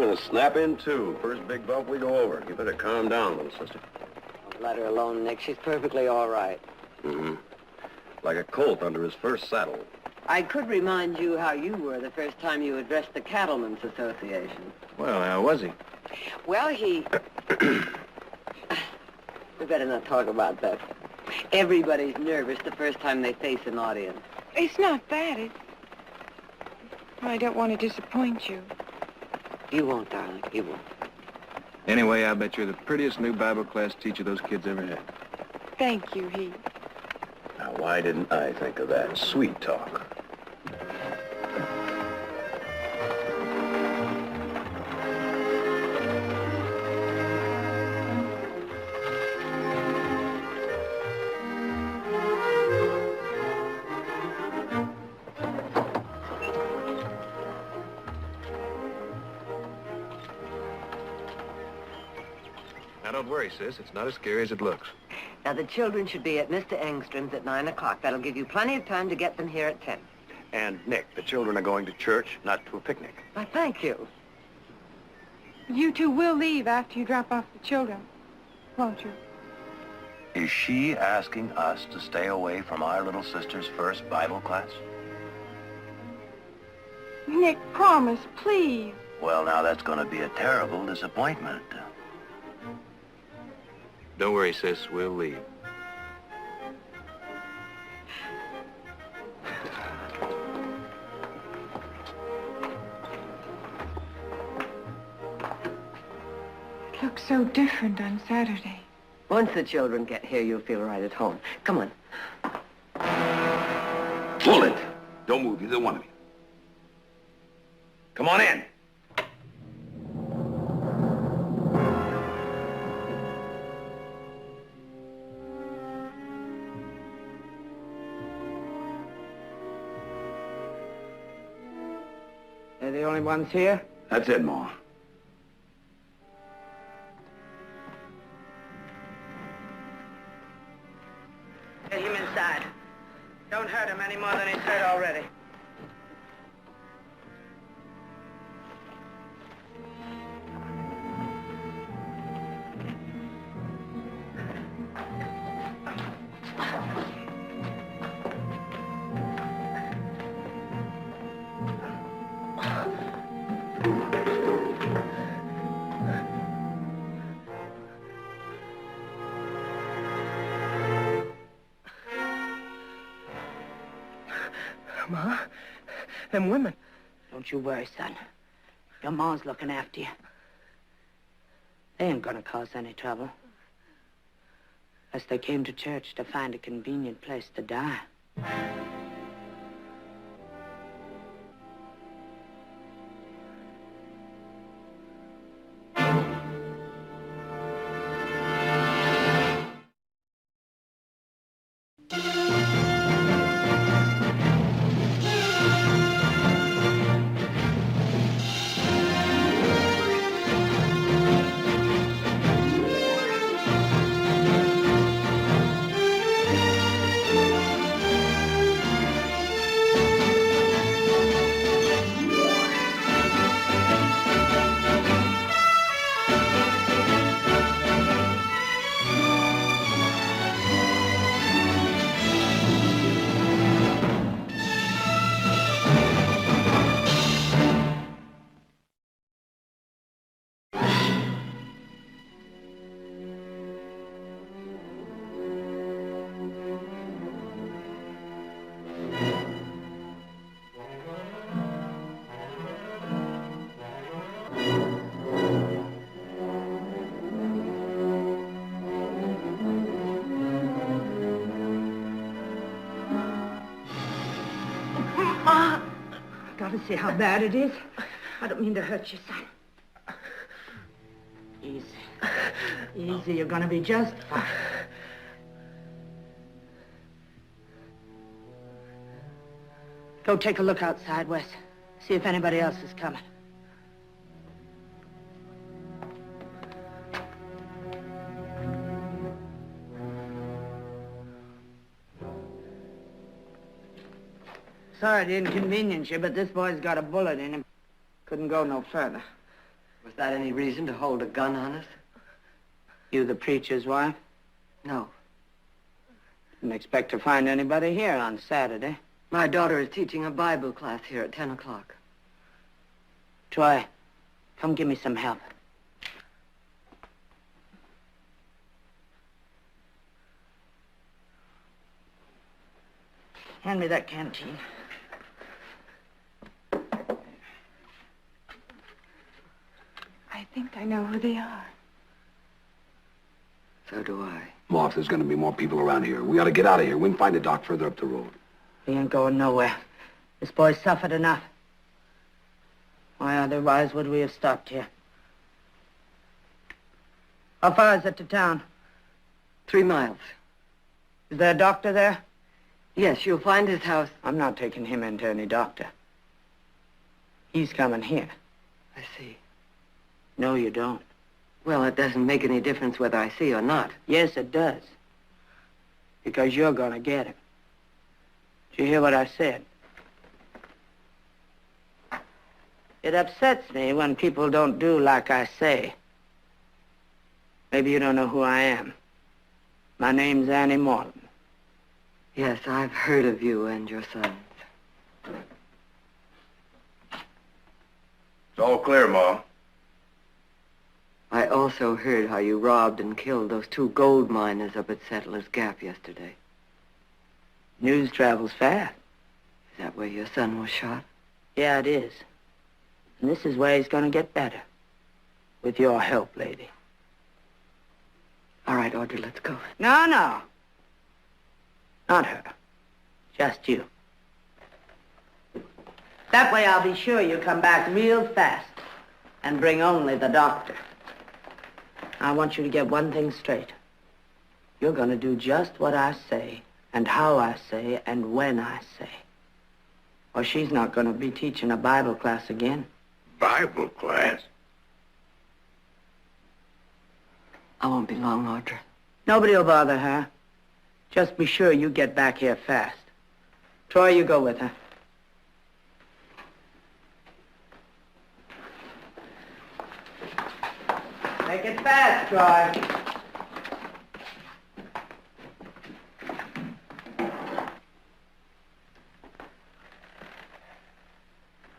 gonna snap in, too. First big bump we go over. You better calm down, little sister. Let her alone, Nick. She's perfectly all right. Mm-hmm. Like a colt under his first saddle. I could remind you how you were the first time you addressed the Cattlemen's Association. Well, how was he? Well, he... We better not talk about that. Everybody's nervous the first time they face an audience. It's not that. I don't want to disappoint you. You won't, darling. You won't. Anyway, I bet you're the prettiest new Bible class teacher those kids ever had. Thank you, Heath. Now, why didn't I think of that? Sweet talk. Now, don't worry, sis. It's not as scary as it looks. Now, the children should be at Mr. Engstrom's at 9 o'clock. That'll give you plenty of time to get them here at 10. And, Nick, the children are going to church, not to a picnic. Why, thank you. You two will leave after you drop off the children, won't you? Is she asking us to stay away from our little sister's first Bible class? Nick, promise, please. Well, now, that's going to be a terrible disappointment. Don't worry, sis. We'll leave. It looks so different on Saturday. Once the children get here, you'll feel right at home. Come on. Pull it! Don't move, either one of you. Come on in. They're the only ones here? That's it, Ma. Get him inside. Don't hurt him any more than he's hurt already. Ma, them women. Don't you worry, son. Your mom's looking after you. They ain't gonna cause any trouble. Unless they came to church to find a convenient place to die. Gotta see how bad it is. I don't mean to hurt you, son. Easy. Easy, you're gonna be just fine. Go take a look outside, Wes. See if anybody else is coming. Sorry to inconvenience you, but this boy's got a bullet in him. Couldn't go no further. Was that any reason to hold a gun on us? You the preacher's wife? No. Didn't expect to find anybody here on Saturday. My daughter is teaching a Bible class here at 10 o'clock. Troy, come give me some help. Hand me that canteen. I think I know who they are. So do I. Ma, if there's gonna be more people around here, we ought to get out of here. We can find a dock further up the road. We ain't going nowhere. This boy's suffered enough. Why otherwise would we have stopped here? How far is it to town? 3 miles. Is there a doctor there? Yes, you'll find his house. I'm not taking him into any doctor. He's coming here. I see. No, you don't. Well, it doesn't make any difference whether I see or not. Yes, it does. Because you're gonna get him. Did you hear what I said? It upsets me when people don't do like I say. Maybe you don't know who I am. My name's Annie Morton. Yes, I've heard of you and your sons. It's all clear, Ma. I also heard how you robbed and killed those 2 gold miners up at Settler's Gap yesterday. News travels fast. Is that where your son was shot? Yeah, it is. And this is where he's gonna get better. With your help, lady. All right, Audrey, let's go. No, no. Not her. Just you. That way I'll be sure you come back real fast and bring only the doctor. I want you to get one thing straight. You're gonna do just what I say, and how I say, and when I say. Or she's not gonna be teaching a Bible class again. Bible class? I won't be long, Audrey. Nobody will bother her. Just be sure you get back here fast. Troy, you go with her. Make it fast, Troy.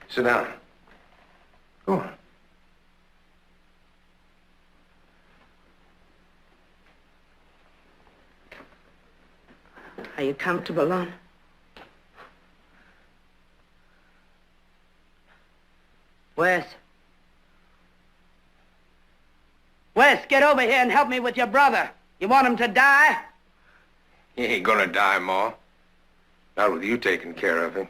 Sit down. Go on. Are you comfortable, Lon? Wes? Wes, get over here and help me with your brother. You want him to die? He ain't gonna die, Ma. Not with you taking care of him.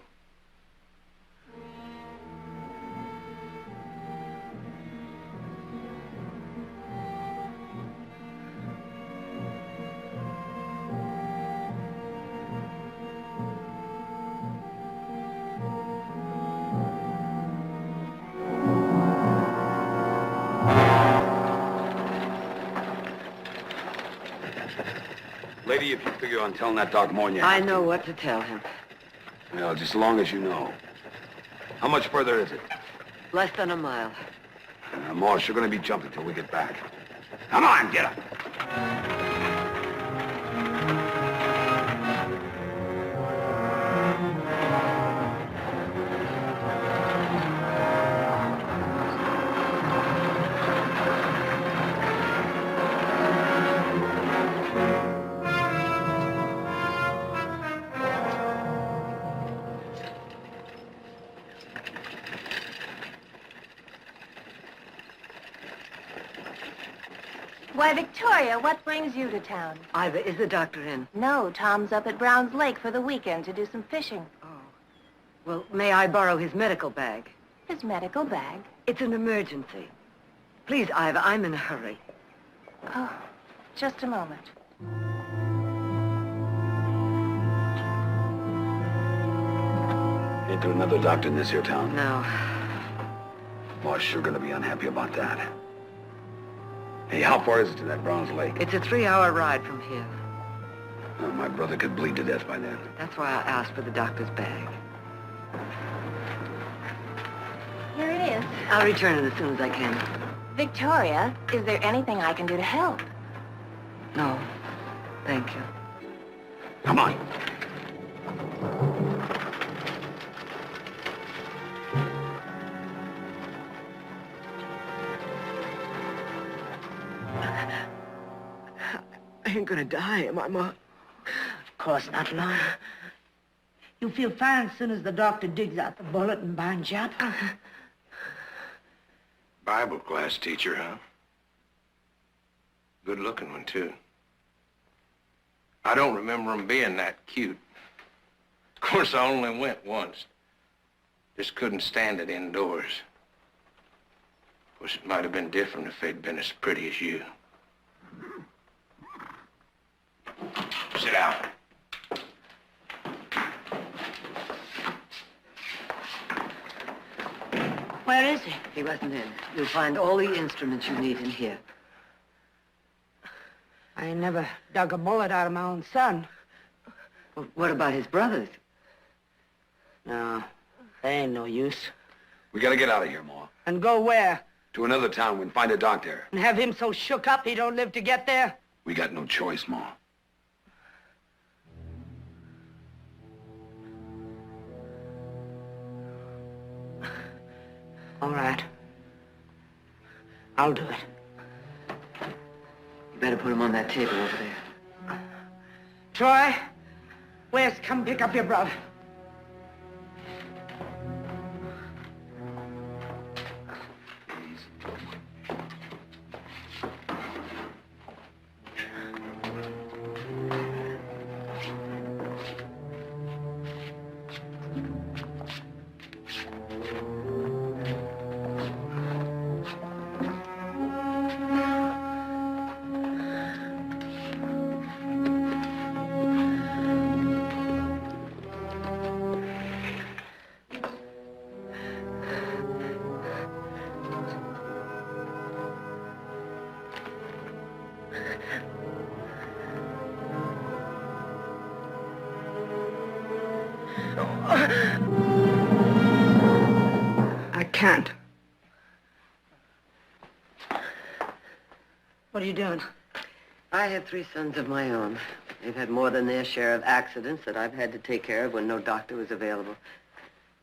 Lady, if you figure on telling that doc more than you I have know to. what to tell him. Well, just as long as you know. How much further is it? Less than a mile. Ma's sure gonna be jumping till we get back. Come on, get up. Why, Victoria, what brings you to town? Ivor, is the doctor in? No, Tom's up at Brown's Lake for the weekend to do some fishing. Oh. Well, may I borrow his medical bag? His medical bag? It's an emergency. Please, Ivor, I'm in a hurry. Oh, just a moment. Ain't there another doctor in this here town? No. Ma's sure gonna be unhappy about that. Hey, how far is it to that Browns Lake? It's a 3-hour ride from here. Oh, my brother could bleed to death by then. That's why I asked for the doctor's bag. Here it is. I'll return it as soon as I can. Victoria, is there anything I can do to help? No, thank you. Come on. I ain't gonna die, am I, Ma? Of course not, Lon. You'll feel fine as soon as the doctor digs out the bullet and binds you up. Bible class teacher, huh? Good-looking one, too. I don't remember him being that cute. Of course, I only went once. Just couldn't stand it indoors. Of course, it might have been different if they'd been as pretty as you. Sit down. Where is he? He wasn't in. You'll find all the instruments you need in here. I ain't never dug a bullet out of my own son. Well, what about his brothers? No, they ain't no use. We gotta get out of here, Ma. And go where? To another town and find a doctor. And have him so shook up he don't live to get there? We got no choice, Ma. All right. I'll do it. You better put him on that table over there. Troy, Wes, come pick up your brother. I can't. What are you doing? I have 3 sons of my own. They've had more than their share of accidents that I've had to take care of when no doctor was available.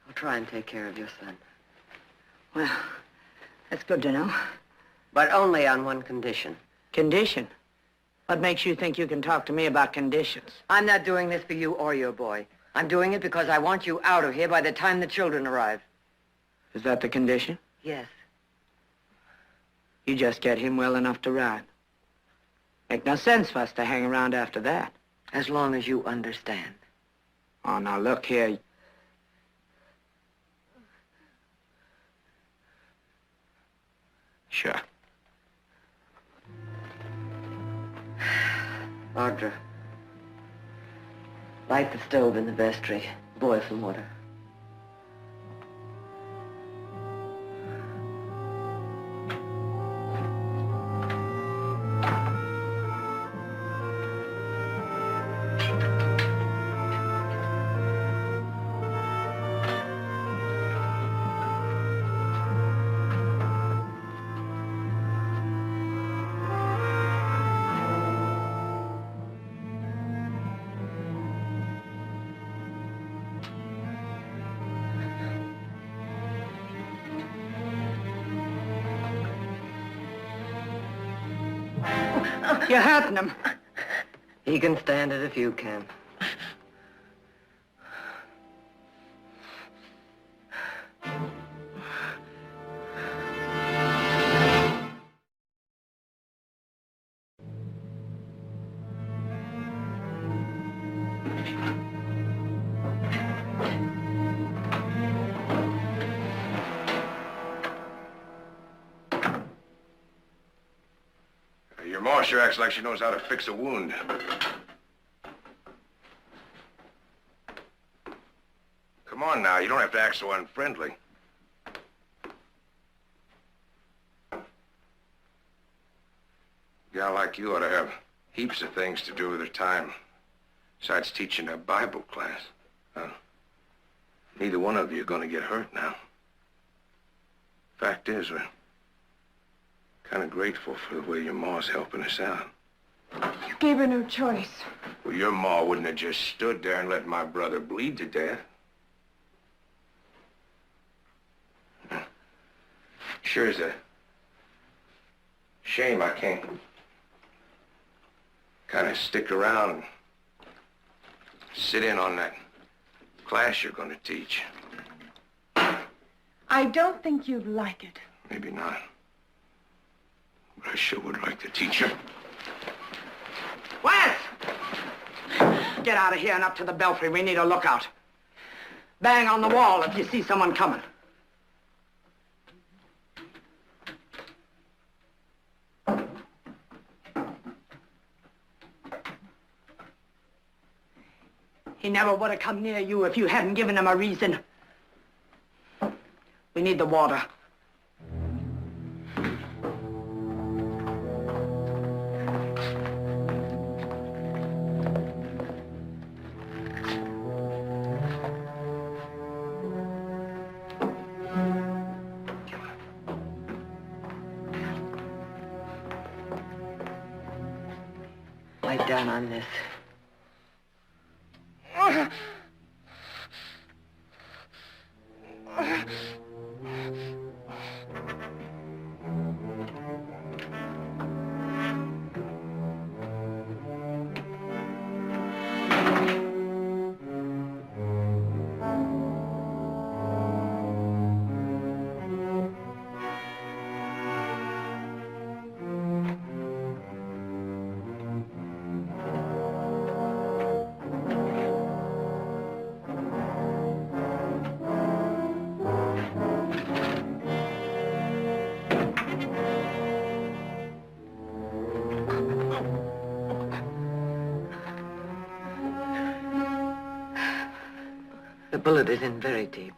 I'll try and take care of your son. Well, that's good to know. But only on one condition. Condition? What makes you think you can talk to me about conditions? I'm not doing this for you or your boy. I'm doing it because I want you out of here by the time the children arrive. Is that the condition? Yes. You just get him well enough to ride. Make no sense for us to hang around after that. As long as you understand. Oh, now look here. Sure. Audra, light the stove in the vestry. Boil some water. You're hurting him. He can stand it if you can. Your ma sure acts like she knows how to fix a wound. Come on now, you don't have to act so unfriendly. A gal like you ought to have heaps of things to do with her time, besides teaching a Bible class. Neither one of you are going to get hurt now. Fact is, Kind of grateful for the way your ma's helping us out. You gave her no choice. Well, your ma wouldn't have just stood there and let my brother bleed to death. Sure is a shame I can't kind of stick around and sit in on that class you're going to teach. I don't think you'd like it. Maybe not. But I sure would like to teach her. Wes! Get out of here and up to the belfry. We need a lookout. Bang on the wall if you see someone coming. He never would have come near you if you hadn't given him a reason. We need the water. Lie down on this. The bullet is in very deep.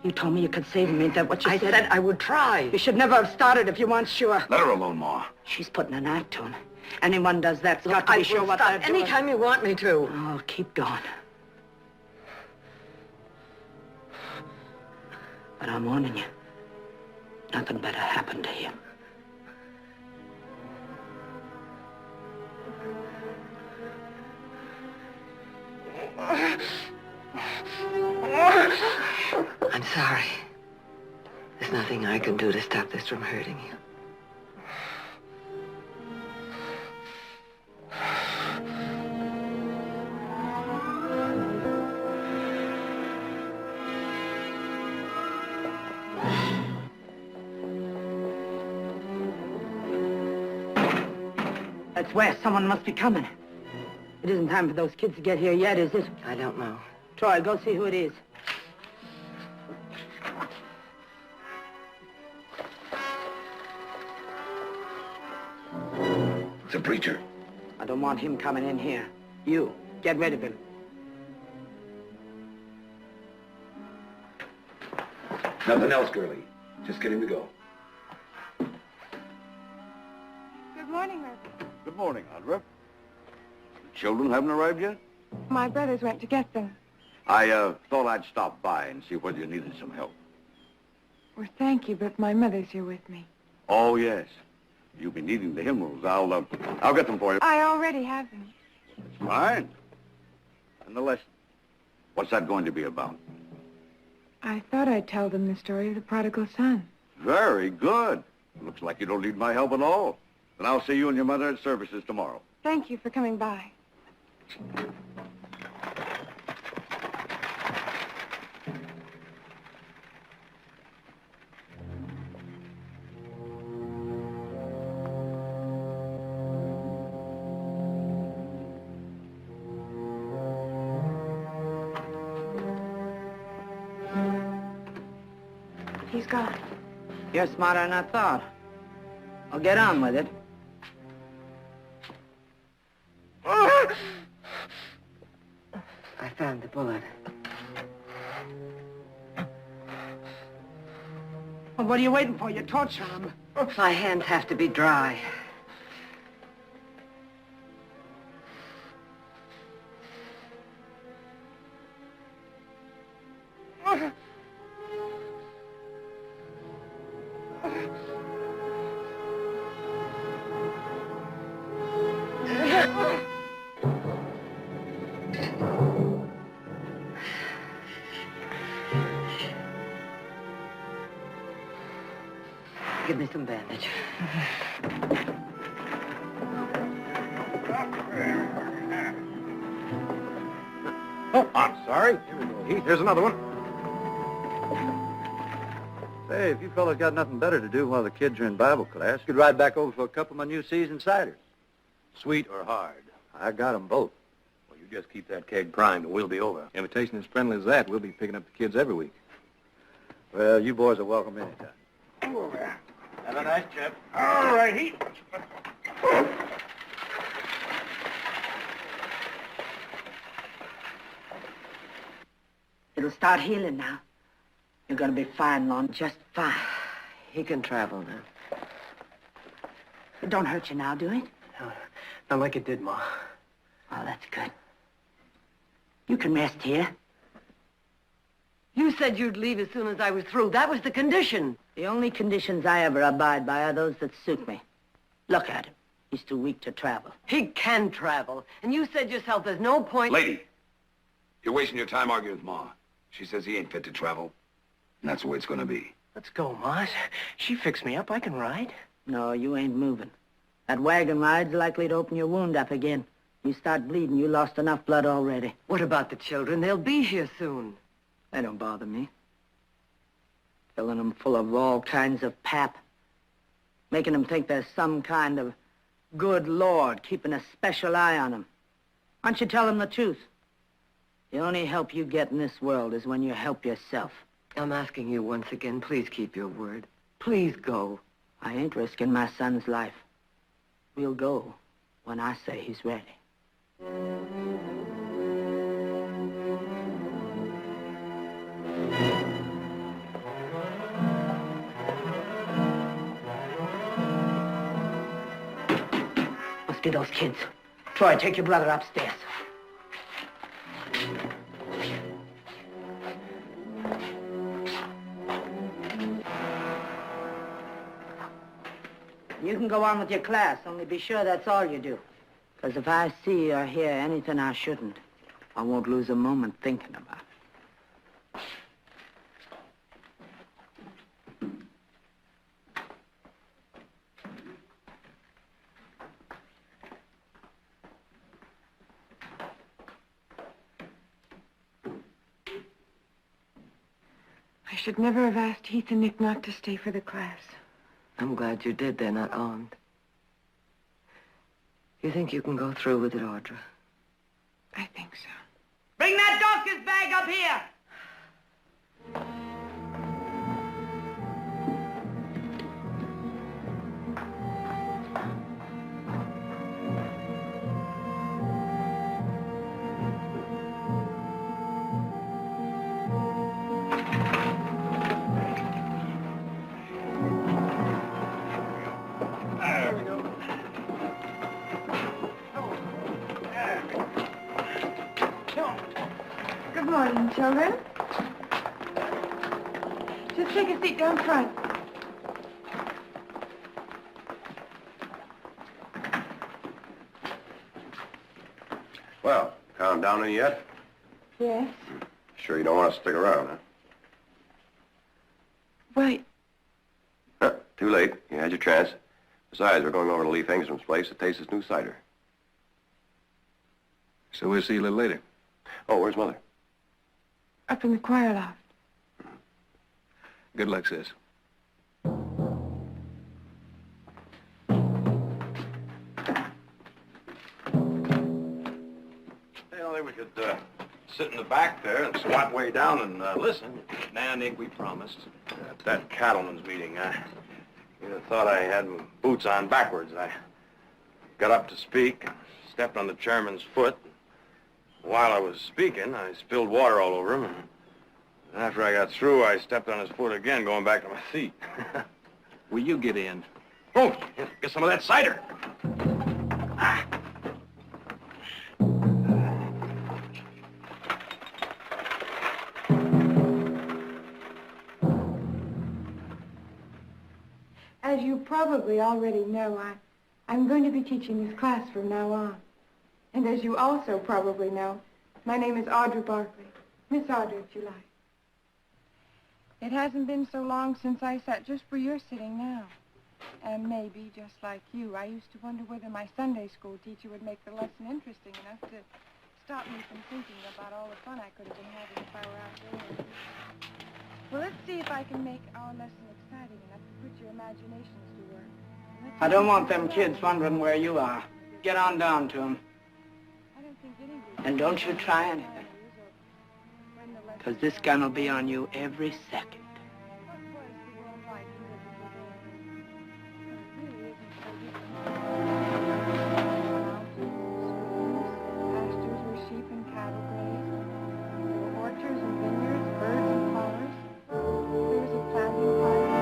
You told me you could save him. Ain't that what you I said? said I would try. You should never have started if you weren't sure. Let her alone, Ma. She's putting an act to him. Anyone does that's got to I be sure will what stop they're doing. anytime you want me to. Oh, keep going. But I'm warning you. Nothing better happened to him. I'm sorry. There's nothing I can do to stop this from hurting you. That's where someone must be coming. It isn't time for those kids to get here yet, is it? I don't know. Troy, go see who it is. It's a preacher. I don't want him coming in here. You, get rid of him. Nothing else, girlie. Just get him to go. Good morning, Reverend. Good morning, Audra. Children haven't arrived yet? My brothers went to get them. I thought I'd stop by and see whether you needed some help. Well, thank you, but my mother's here with me. Oh, yes. You'll be needing the hymnals. I'll get them for you. I already have them. It's fine. And the lesson. What's that going to be about? I thought I'd tell them the story of the prodigal son. Very good. Looks like you don't need my help at all. Then I'll see you and your mother at services tomorrow. Thank you for coming by. He's gone. You're smarter than I thought. I'll get on with it. I found the bullet. Well, what are you waiting for? You're torturing him. My hands have to be dry. Give me some bandage. Oh, I'm sorry. Here we go, Heath. Here's another one. Say, if you fellas got nothing better to do while the kids are in Bible class, you could ride back over for a couple of my new seasoned ciders. Sweet or hard? I got 'em both. Well, you just keep that keg primed and we'll be over. Invitation as friendly as that, we'll be picking up the kids every week. Well, you boys are welcome anytime. Have a nice trip. All right, Heath. It'll start healing now. You're gonna be fine, Lon, just fine. He can travel now. It don't hurt you now, do it? No, not like it did, Ma. Oh, that's good. You can rest here. You said you'd leave as soon as I was through. That was the condition. The only conditions I ever abide by are those that suit me. Look at him. He's too weak to travel. He can travel. And you said yourself there's no point... Lady, you're wasting your time arguing with Ma. She says he ain't fit to travel. And that's the way it's gonna be. Let's go, Ma. She fixed me up. I can ride. No, you ain't moving. That wagon ride's likely to open your wound up again. You start bleeding, you lost enough blood already. What about the children? They'll be here soon. They don't bother me. Filling them full of all kinds of pap. Making them think there's some kind of good Lord keeping a special eye on them. Why don't you tell them the truth? The only help you get in this world is when you help yourself. I'm asking you once again, please keep your word. Please go. I ain't risking my son's life. We'll go when I say he's ready. Must be those kids. Troy, take your brother upstairs. You can go on with your class, only be sure that's all you do. Because if I see or hear anything I shouldn't, I won't lose a moment thinking about it. I should never have asked Heath and Nick not to stay for the class. I'm glad you did. They're not armed. You think you can go through with it, Audra? I think so. Bring that doctor's bag up here! Good morning, children. Just take a seat down front. Well, calm down any yet? Yes? Sure you don't want to stick around, huh? Why, Huh, too late. You had your chance. Besides, we're going over to Leaf Engstrom's place to taste his new cider. So we'll see you a little later. Oh, where's Mother? up in the choir loft. Good luck, sis. We could sit in the back there and squat way down and listen. Now, Nick, we promised. At that cattleman's meeting, you'd have thought I had my boots on backwards. I got up to speak, stepped on the chairman's foot. While I was speaking, I spilled water all over him. And after I got through, I stepped on his foot again, going back to my seat. Will you get in? Oh, get some of that cider. As you probably already know, I'm going to be teaching this class from now on. And as you also probably know, My name is Audrey Barkley. Miss Audrey, if you like. It hasn't been so long since I sat just where you're sitting now. And maybe, just like you, I used to wonder whether my Sunday school teacher would make the lesson interesting enough to stop me from thinking about all the fun I could have been having if I were outdoors. Well, let's see if I can make our lesson exciting enough to put your imaginations to work. I don't want them kids wondering where you are. Get on down to them. I don't think any And don't you try anything. Because this gun will be on you every second. What was the world like you lived before? It really isn't so different. Pastures where sheep and cattle grazed. There were orchards and vineyards, birds and flowers. There was a planting party.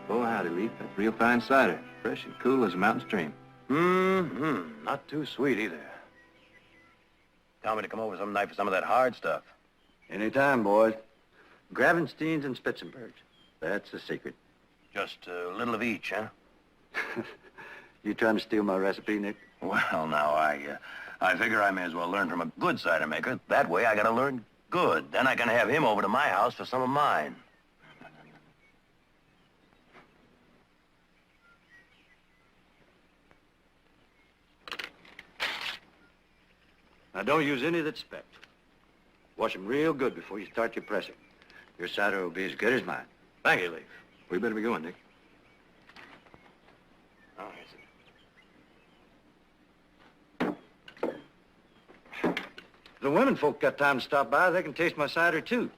Oh, howdy, Leaf. That's real fine cider. Fresh and cool as a mountain stream. Mm-hmm. Not too sweet either. Tell me to come over some night for some of that hard stuff. Anytime, boys. Gravensteins and Spitzenbergs. That's the secret. Just a little of each, huh? You trying to steal my recipe, Nick? Well, now, I figure I may as well learn from a good cider maker. That way I gotta learn good. Then I can have him over to my house for some of mine. Now, don't use any that's specked. Wash them real good before you start your pressing. Your cider will be as good as mine. Thank you, Leaf. We better be going, Nick. Oh, If the women folk got time to stop by, they can taste my cider, too.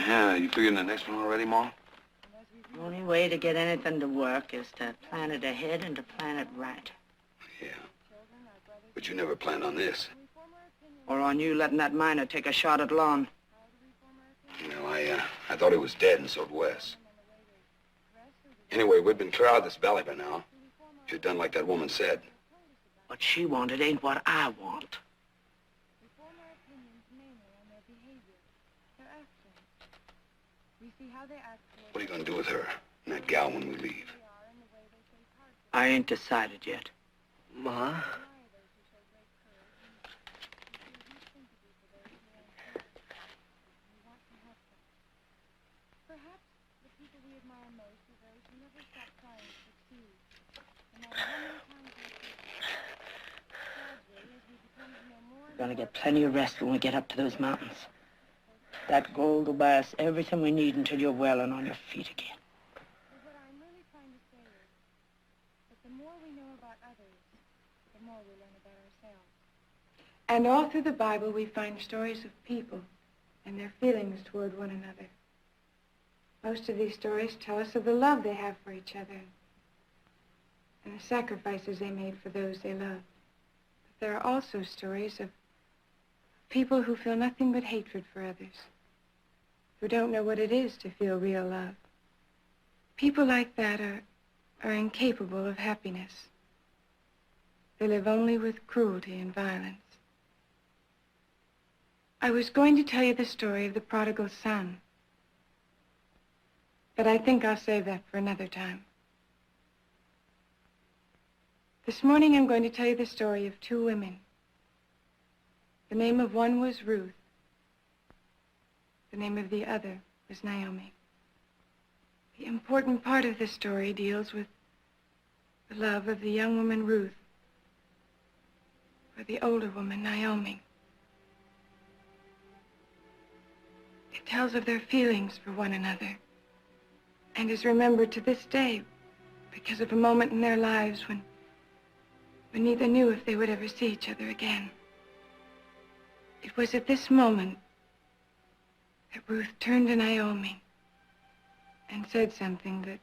Yeah, you figuring the next one already, Ma? The only way to get anything to work is to plan it ahead and to plan it right. Yeah. But you never planned on this. Or on you letting that miner take a shot at Lon. Well, I thought he was dead, and so'd Wes. Anyway, we'd been clear out of this valley by now. If you'd done like that woman said. What she wanted ain't what I want. What are you gonna do with her and that gal when we leave? I ain't decided yet. Ma? Perhaps the people we admire most are those who never stop trying to succeed. No matter how many times they fail. Gradually, as we become to know more and We're gonna get plenty of rest when we get up to those mountains. That gold will buy us everything we need until you're well and on your feet again. But what I'm really trying to say is that the more we know about others, the more we learn about ourselves. And all through the Bible, we find stories of people and their feelings toward one another. Most of these stories tell us of the love they have for each other and the sacrifices they made for those they loved. But there are also stories of people who feel nothing but hatred for others, who don't know what it is to feel real love. People like that are incapable of happiness. They live only with cruelty and violence. I was going to tell you the story of the prodigal son, but I think I'll save that for another time. This morning I'm going to tell you the story of two women. The name of one was Ruth. The name of the other was Naomi. The important part of this story deals with the love of the young woman Ruth for the older woman Naomi. It tells of their feelings for one another and is remembered to this day because of a moment in their lives when neither knew if they would ever see each other again. It was at this moment that Ruth turned to Naomi and said something that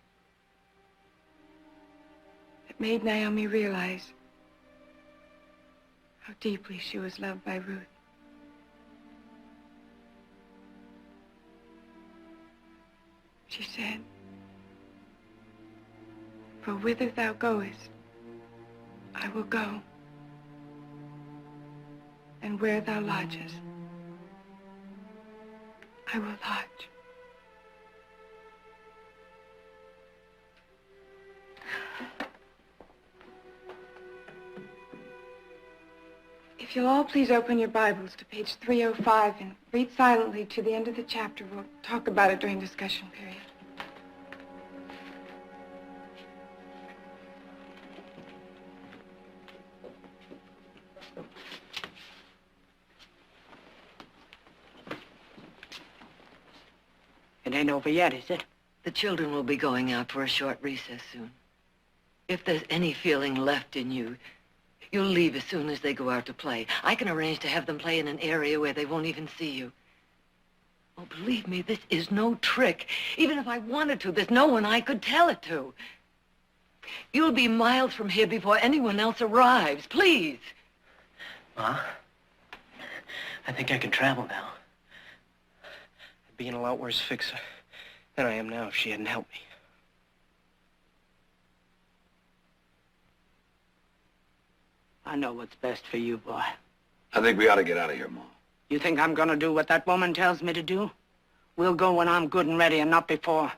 made Naomi realize how deeply she was loved by Ruth. She said, "For whither thou goest, I will go, and where thou lodgest, I will lodge." If you'll all please open your Bibles to page 305 and read silently to the end of the chapter. We'll talk about it during discussion period. It ain't over yet, is it? The children will be going out for a short recess soon. If there's any feeling left in you, you'll leave as soon as they go out to play. I can arrange to have them play in an area where they won't even see you. Oh, believe me, this is no trick. Even if I wanted to, there's no one I could tell it to. You'll be miles from here before anyone else arrives. Please. Ma, I think I can travel now. I'd be in a lot worse fix than I am now if she hadn't helped me. I know what's best for you, boy. I think we ought to get out of here, Ma. You think I'm gonna do what that woman tells me to do? We'll go when I'm good and ready and not before.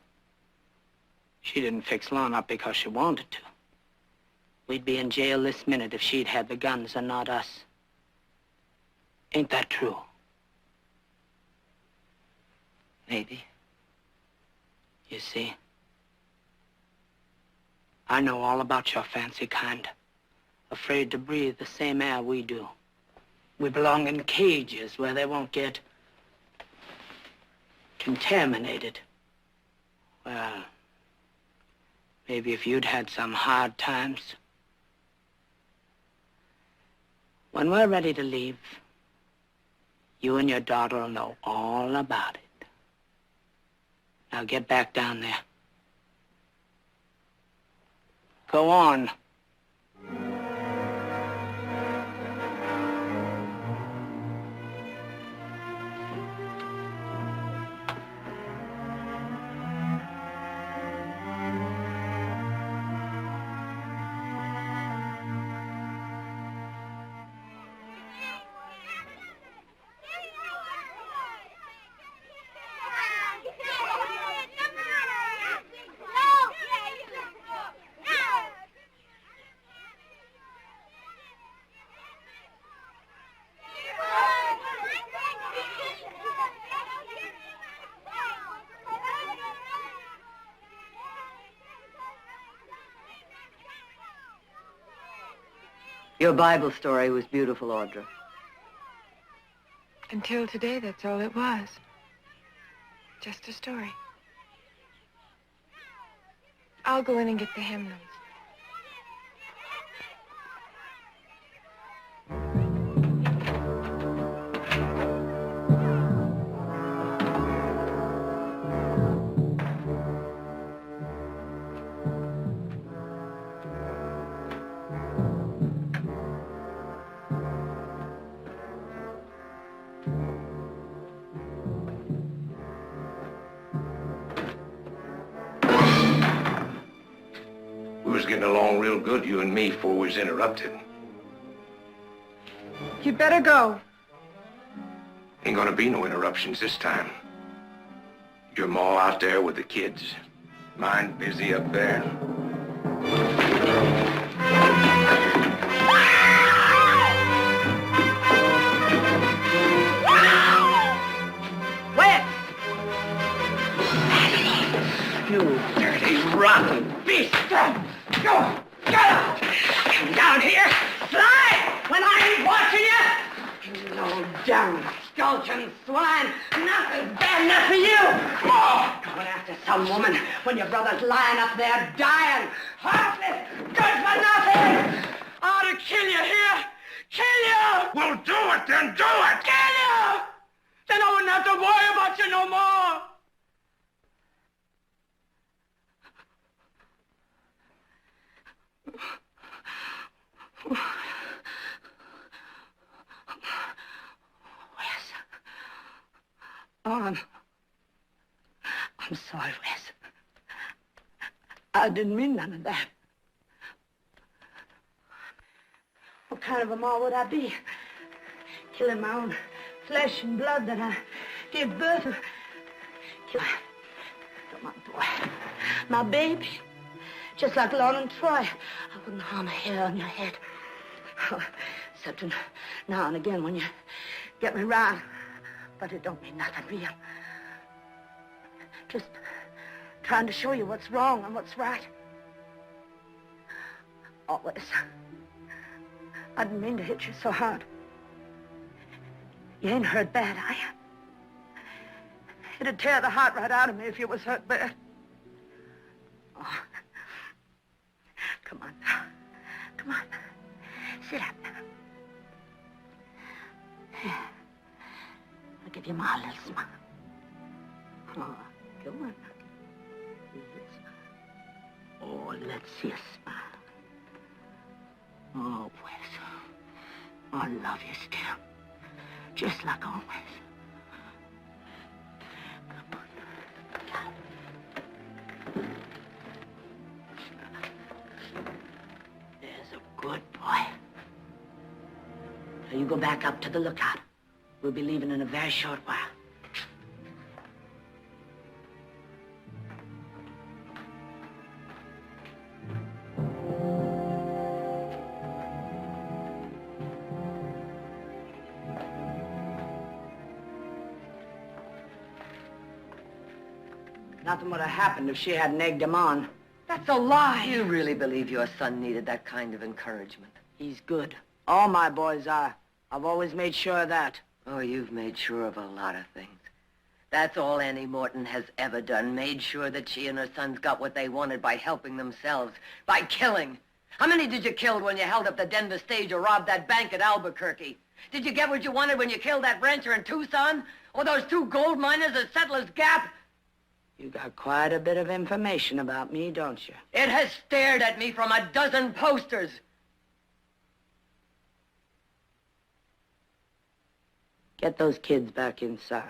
She didn't fix Lon up because she wanted to. We'd be in jail this minute if she'd had the guns and not us. Ain't that true? Maybe. You see, I know all about your fancy kind. Afraid to breathe the same air we do. We belong in cages where they won't get contaminated. Well, maybe if you'd had some hard times. When we're ready to leave, you and your daughter will know all about it. Now get back down there. Go on. Your Bible story was beautiful, Audra. Until today, that's all it was. Just a story. I'll go in and get the hymnals. We was getting along real good, you and me, before we was interrupted. You'd better go. Ain't gonna be no interruptions this time. Your ma out there with the kids. Mine busy up there. Where? You dirty, rotten beast! Go! Get out! Come down here! Fly! When I ain't watching you! You low down, skulking swine. Nothing's bad enough for you. Oh, going after some woman when your brother's lying up there dying. Heartless, good for nothing. I ought to kill you here. Kill you. Well, do it then, do it! Kill you. Then I wouldn't have to worry about you no more. Wes. Oh, I'm sorry, Wes. I didn't mean none of that. What kind of a ma would I be? Killing my own flesh and blood that I gave birth to. Kill my boy. My baby. Just like Lauren Troy. I wouldn't harm a hair on your head. Except now and again when you get me round. But it don't mean nothing real. Just trying to show you what's wrong and what's right. Always. I didn't mean to hit you so hard. You ain't hurt bad, are you? It'd tear the heart right out of me if you was hurt bad. Oh. Come on now. Come on. Sit up now. Here. I'll give you my little smile. Oh, come on. Oh, let's see a smile. Oh, Wes. I love you still. Just like always. Come on. There's a good boy. Now you go back up to the lookout. We'll be leaving in a very short while. Nothing would have happened if she hadn't egged him on. That's a lie. You really believe your son needed that kind of encouragement? He's good. All my boys are. I've always made sure of that. Oh, you've made sure of a lot of things. That's all Annie Morton has ever done, made sure that she and her sons got what they wanted by helping themselves, by killing. How many did you kill when you held up the Denver stage or robbed that bank at Albuquerque? Did you get what you wanted when you killed that rancher in Tucson? Or those 2 gold miners at Settlers Gap? You got quite a bit of information about me, don't you? It has stared at me from a dozen posters. Get those kids back inside.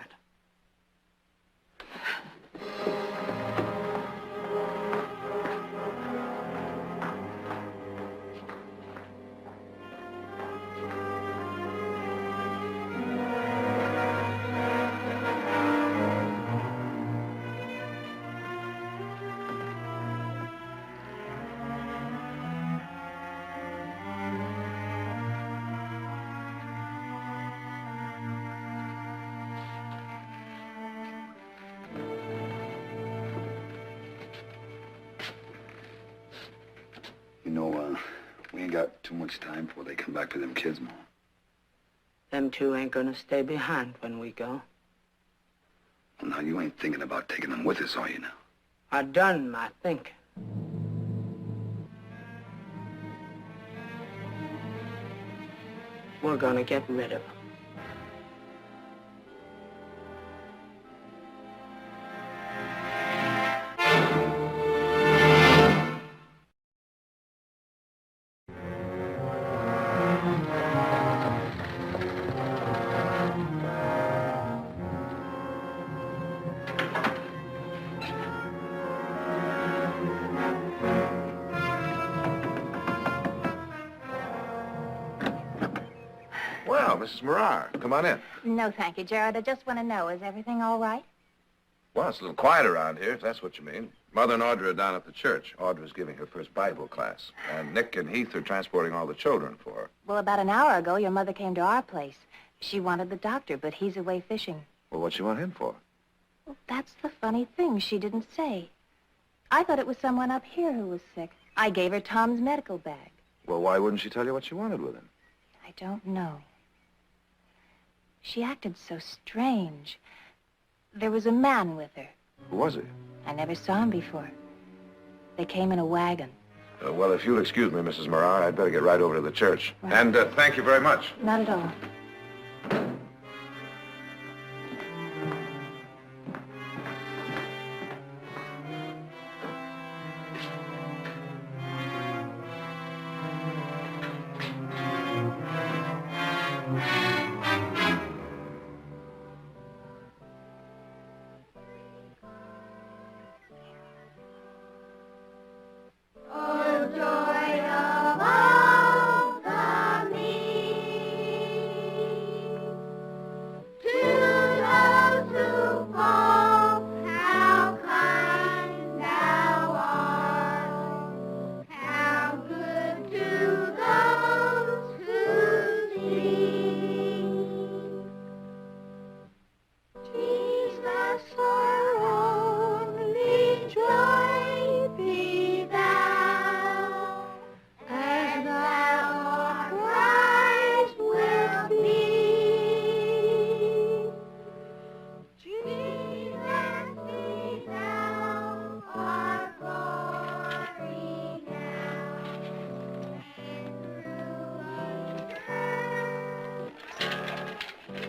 You know, we ain't got too much time before they come back for them kids, Mom. Them 2 ain't gonna stay behind when we go. Well, now, you ain't thinking about taking them with us, are you now? I done my thinking. We're gonna get rid of them. Well, Mrs. Morar, come on in. No, thank you, Jared. I just want to know, is everything all right? Well, it's a little quiet around here, if that's what you mean. Mother and Audra are down at the church. Audra's giving her first Bible class. And Nick and Heath are transporting all the children for her. Well, about an hour ago, your mother came to our place. She wanted the doctor, but he's away fishing. Well, what'd she want him for? Well, that's the funny thing. She didn't say. I thought it was someone up here who was sick. I gave her Tom's medical bag. Well, why wouldn't she tell you what she wanted with him? I don't know. She acted so strange. There was a man with her. Who was he? I never saw him before. They came in a wagon. Well, if you'll excuse me, Mrs. Morar, I'd better get right over to the church. Right. And thank you very much. Not at all.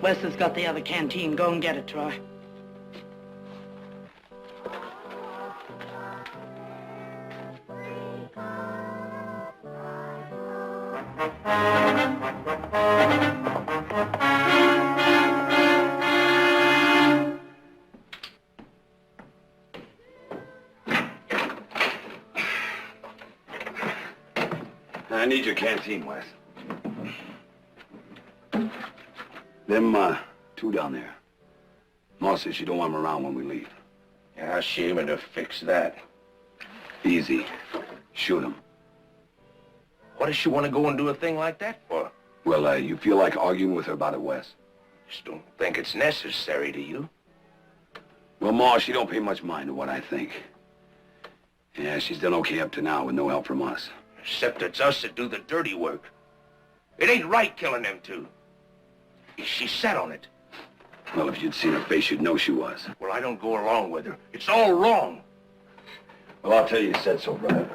Wes has got the other canteen. Go and get it, Troy. I need your canteen, Wes. Them, two down there. Ma says she don't want them around when we leave. Yeah, how's she aiming to fix that? Easy. Shoot them. What does she want to go and do a thing like that for? Well, you feel like arguing with her about it, Wes? Just don't think it's necessary, do you? Well, Ma, she don't pay much mind to what I think. Yeah, she's done okay up to now with no help from us. Except it's us that do the dirty work. It ain't right killing them two. She's set on it. Well, if you'd seen her face, you'd know she was. Well, I don't go along with her. It's all wrong. Well, I'll tell you said so, brother.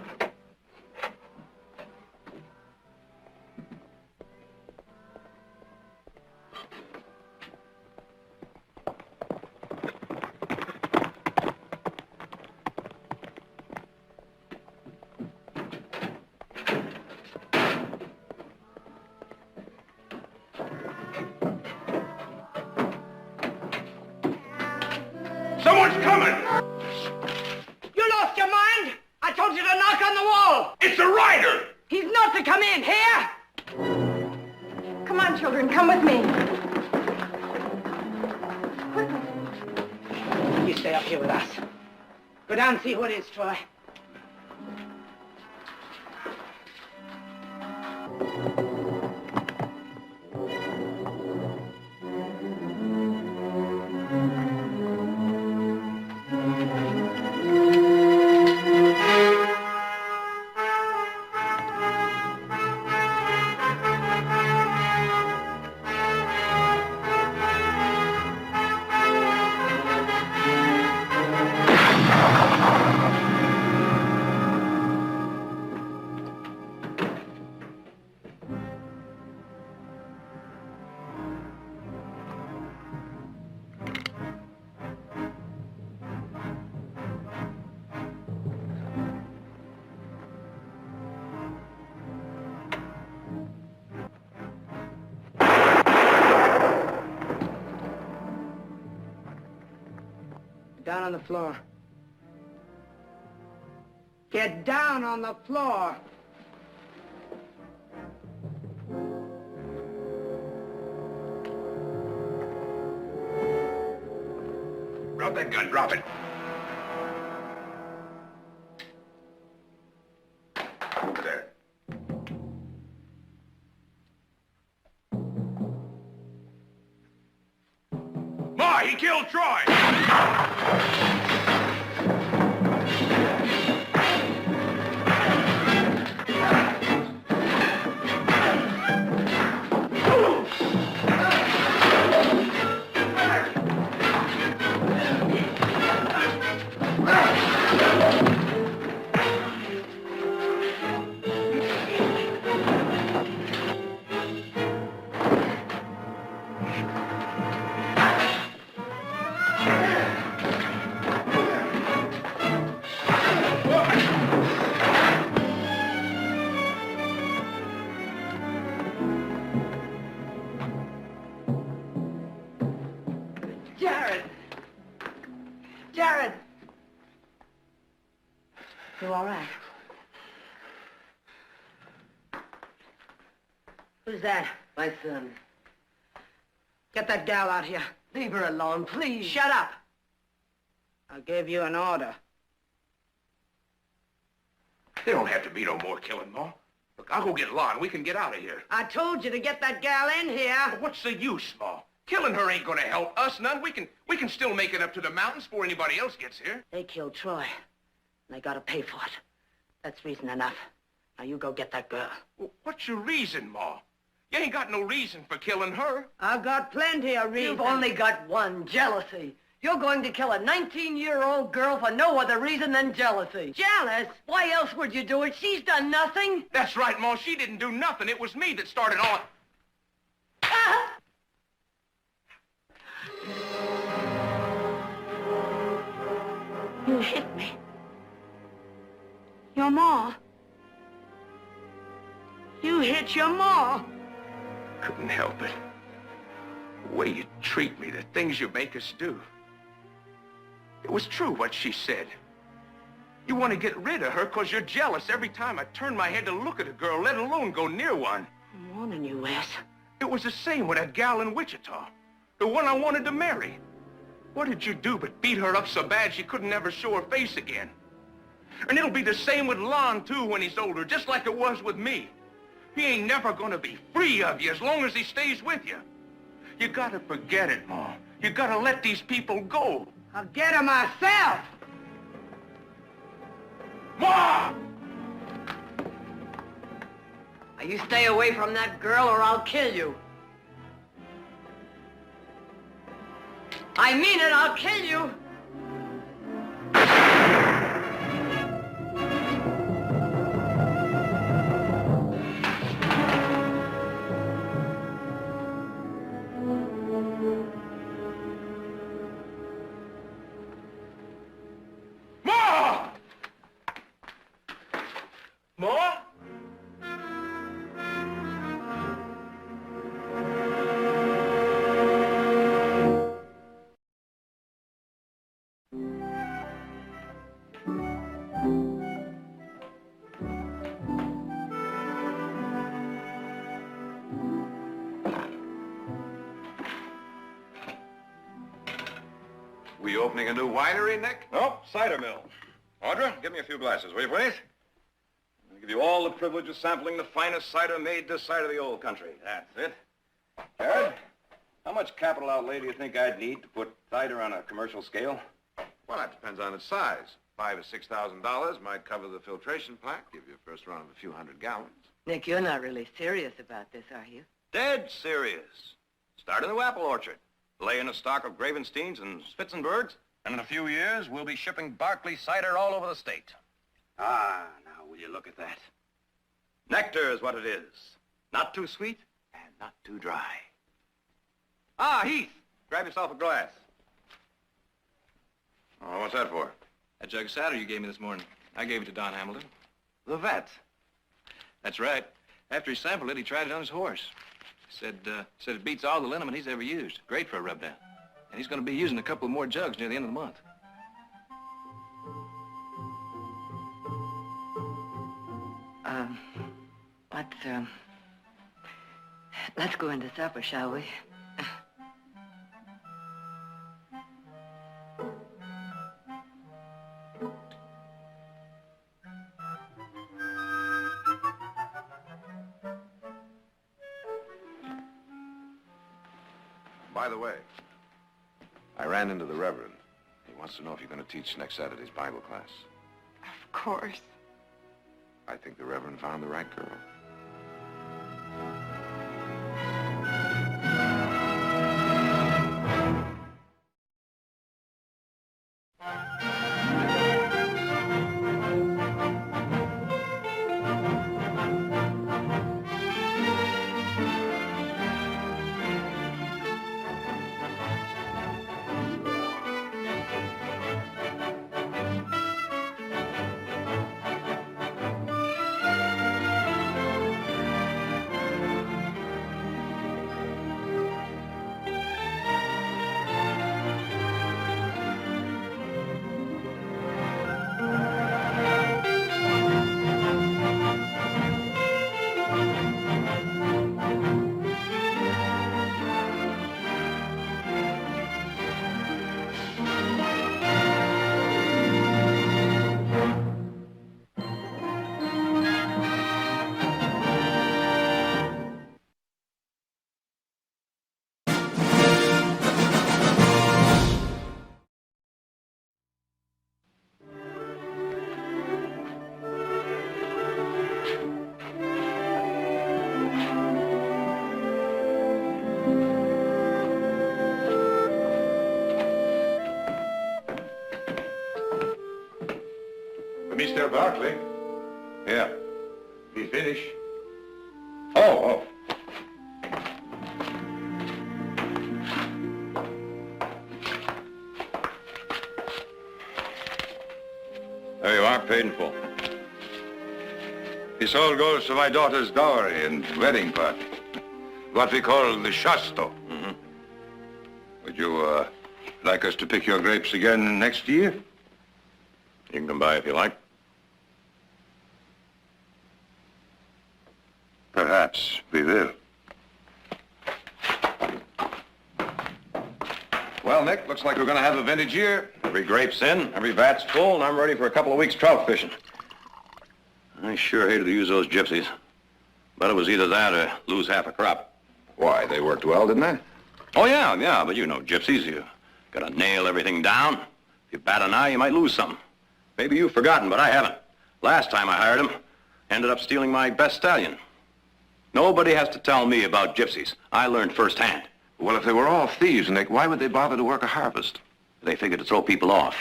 Someone's coming! You lost your mind? I told you to knock on the wall. It's a rider! He's not to come in. Here? Come on, children, come with me. You stay up here with us. Go down and see who it is, Troy. Down on the floor. Get down on the floor. Drop that gun, drop it. Over there. Ma, he killed Troy! Karen! You all right? Who's that? My son. Get that gal out here. Leave her alone, please. Shut up! I gave you an order. There don't have to be no more killing, Ma. Look, I'll go get Lon. We can get out of here. I told you to get that gal in here. But what's the use, Ma? Killing her ain't gonna help us none. We can still make it up to the mountains before anybody else gets here. They killed Troy. And they gotta pay for it. That's reason enough. Now you go get that girl. Well, what's your reason, Ma? You ain't got no reason for killing her. I've got plenty of reasons. You've only got one, jealousy. You're going to kill a 19-year-old girl for no other reason than jealousy. Jealous? Why else would you do it? She's done nothing. That's right, Ma. She didn't do nothing. It was me that started all... You hit me. Your ma. You hit your ma. Couldn't help it. The way you treat me, the things you make us do. It was true what she said. You want to get rid of her because you're jealous every time I turn my head to look at a girl, let alone go near one. I'm warning you, Wes. It was the same with that gal in Wichita, the one I wanted to marry. What did you do but beat her up so bad she couldn't ever show her face again? And it'll be the same with Lon, too, when he's older, just like it was with me. He ain't never gonna be free of you as long as he stays with you. You gotta forget it, Ma. You gotta let these people go. I'll get her myself. Ma! Now, you stay away from that girl or I'll kill you. I mean it, I'll kill you. Ma! Ma? We opening a new winery, Nick? Nope, cider mill. Audra, give me a few glasses, will you, please? I'll give you all the privilege of sampling the finest cider made this side of the old country. That's it. Jared, how much capital outlay do you think I'd need to put cider on a commercial scale? Well, that depends on its size. $5,000 or $6,000 might cover the filtration plant, give you a first run of a few hundred gallons. Nick, you're not really serious about this, are you? Dead serious. Start a new apple orchard. Lay in a stock of Gravensteins and Spitzenbergs, and in a few years, we'll be shipping Barclay cider all over the state. Ah, now will you look at that? Nectar is what it is. Not too sweet and not too dry. Ah, Heath, grab yourself a glass. Oh, what's that for? That jug of cider you gave me this morning. I gave it to Don Hamilton. The vet. That's right. After he sampled it, he tried it on his horse. Said it beats all the liniment he's ever used. Great for a rub down. And he's going to be using a couple more jugs near the end of the month. Let's go into supper, shall we? By the way, I ran into the Reverend. He wants to know if you're going to teach next Saturday's Bible class. Of course. I think the Reverend found the right girl. Mr. Barkley, Yeah. we finish. Oh. There you are, paid in full. This all goes to my daughter's dowry and wedding party. What we call the shasto. Mm-hmm. Would you, like us to pick your grapes again next year? You can come by if you like. Perhaps we will. Well, Nick, looks like we're going to have a vintage year. Every grape's in, every vat's full, and I'm ready for a couple of weeks trout fishing. I sure hated to use those gypsies. But it was either that or lose half a crop. Why, they worked well, didn't they? Oh, yeah, but you know gypsies. You gotta nail everything down. If you bat an eye, you might lose something. Maybe you've forgotten, but I haven't. Last time I hired him, ended up stealing my best stallion. Nobody has to tell me about gypsies. I learned firsthand. Well, if they were all thieves, Nick, why would they bother to work a harvest? They figured to throw people off.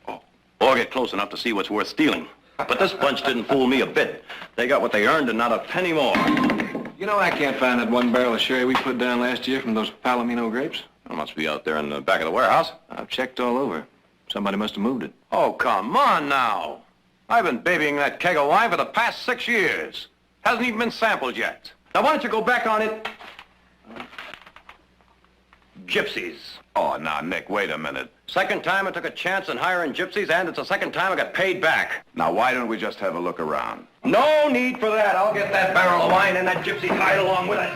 Oh. Or get close enough to see what's worth stealing. But this bunch didn't fool me a bit. They got what they earned and not a penny more. You know, I can't find that one barrel of sherry we put down last year from those Palomino grapes. It must be out there in the back of the warehouse. I've checked all over. Somebody must have moved it. Oh, come on now. I've been babying that keg of wine for the past 6 years. Hasn't even been sampled yet. Now, why don't you go back on it? Gypsies. Oh, now, Nick, wait a minute. Second time I took a chance on hiring gypsies, and it's the second time I got paid back. Now, why don't we just have a look around? No need for that. I'll get that barrel of wine and that gypsy tied along with it.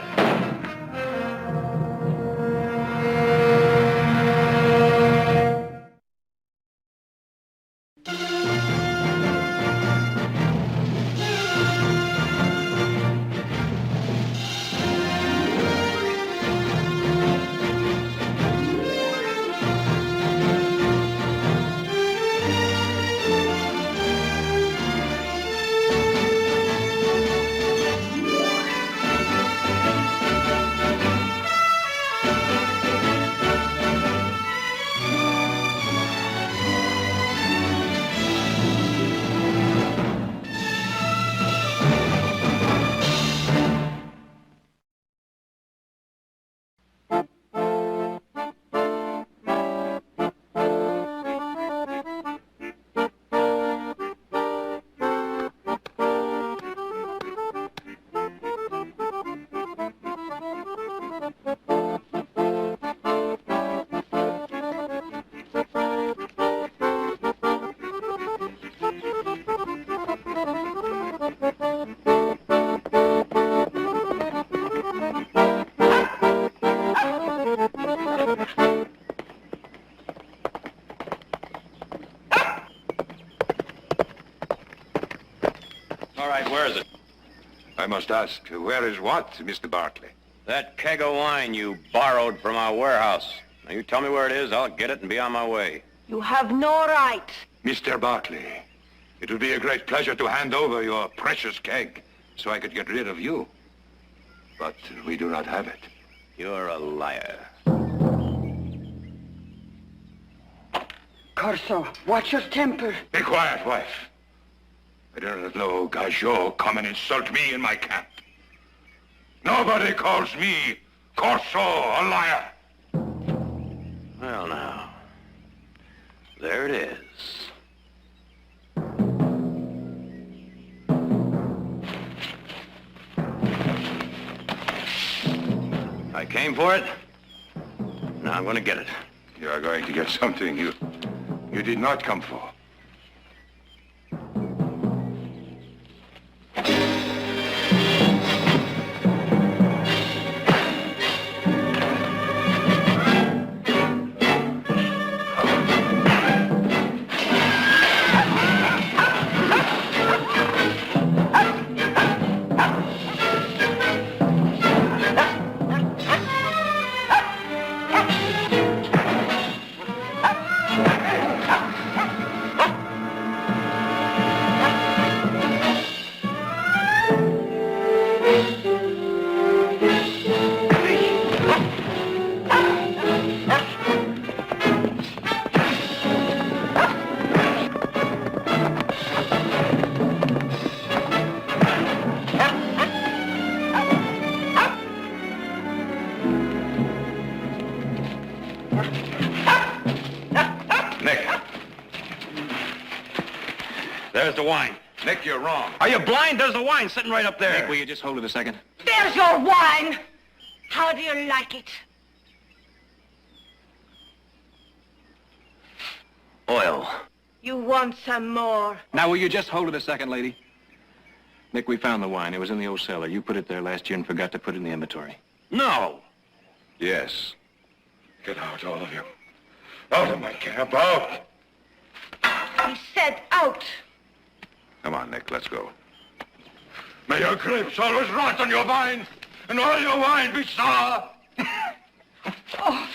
All right, where is it? I must ask, where is what, Mr. Barkley? That keg of wine you borrowed from our warehouse. Now, you tell me where it is, I'll get it and be on my way. You have no right. Mr. Barkley, it would be a great pleasure to hand over your precious keg so I could get rid of you. But we do not have it. You're a liar. Corso, watch your temper. Be quiet, wife. I do not know Gajot come and insult me in my camp. Nobody calls me Corso a liar. Well, now, there it is. I came for it. Now I'm going to get it. You are going to get something you did not come for. There's the wine. Nick, you're wrong. Are you blind? There's the wine sitting right up there. Nick, will you just hold it a second? There's your wine! How do you like it? Oil. You want some more? Now, will you just hold it a second, lady? Nick, we found the wine. It was in the old cellar. You put it there last year and forgot to put it in the inventory. No. Yes. Get out, all of you. Out of my camp, out! He said out. Come on, Nick, let's go. May your grapes always rot on your vines, and all your wine be sour! Oh,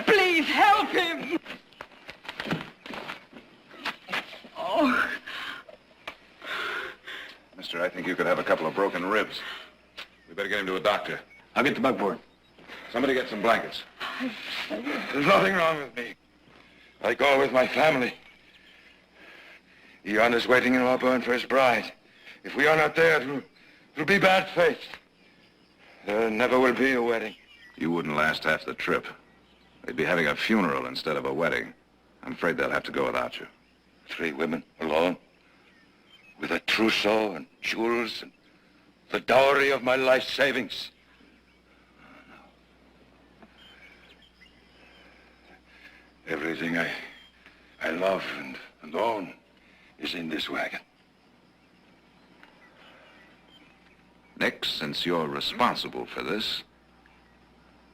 please help him. Oh. Mister, I think you could have a couple of broken ribs. We better get him to a doctor. I'll get the buckboard. Somebody get some blankets. There's nothing wrong with me. I go with my family. Ion is waiting in Auburn for his bride. If we are not there, it'll be bad fate. There never will be a wedding. You wouldn't last half the trip. They'd be having a funeral instead of a wedding. I'm afraid they'll have to go without you. 3 women alone, with a trousseau and jewels and the dowry of my life savings. Everything I love and own is in this wagon. Nick, since you're responsible for this,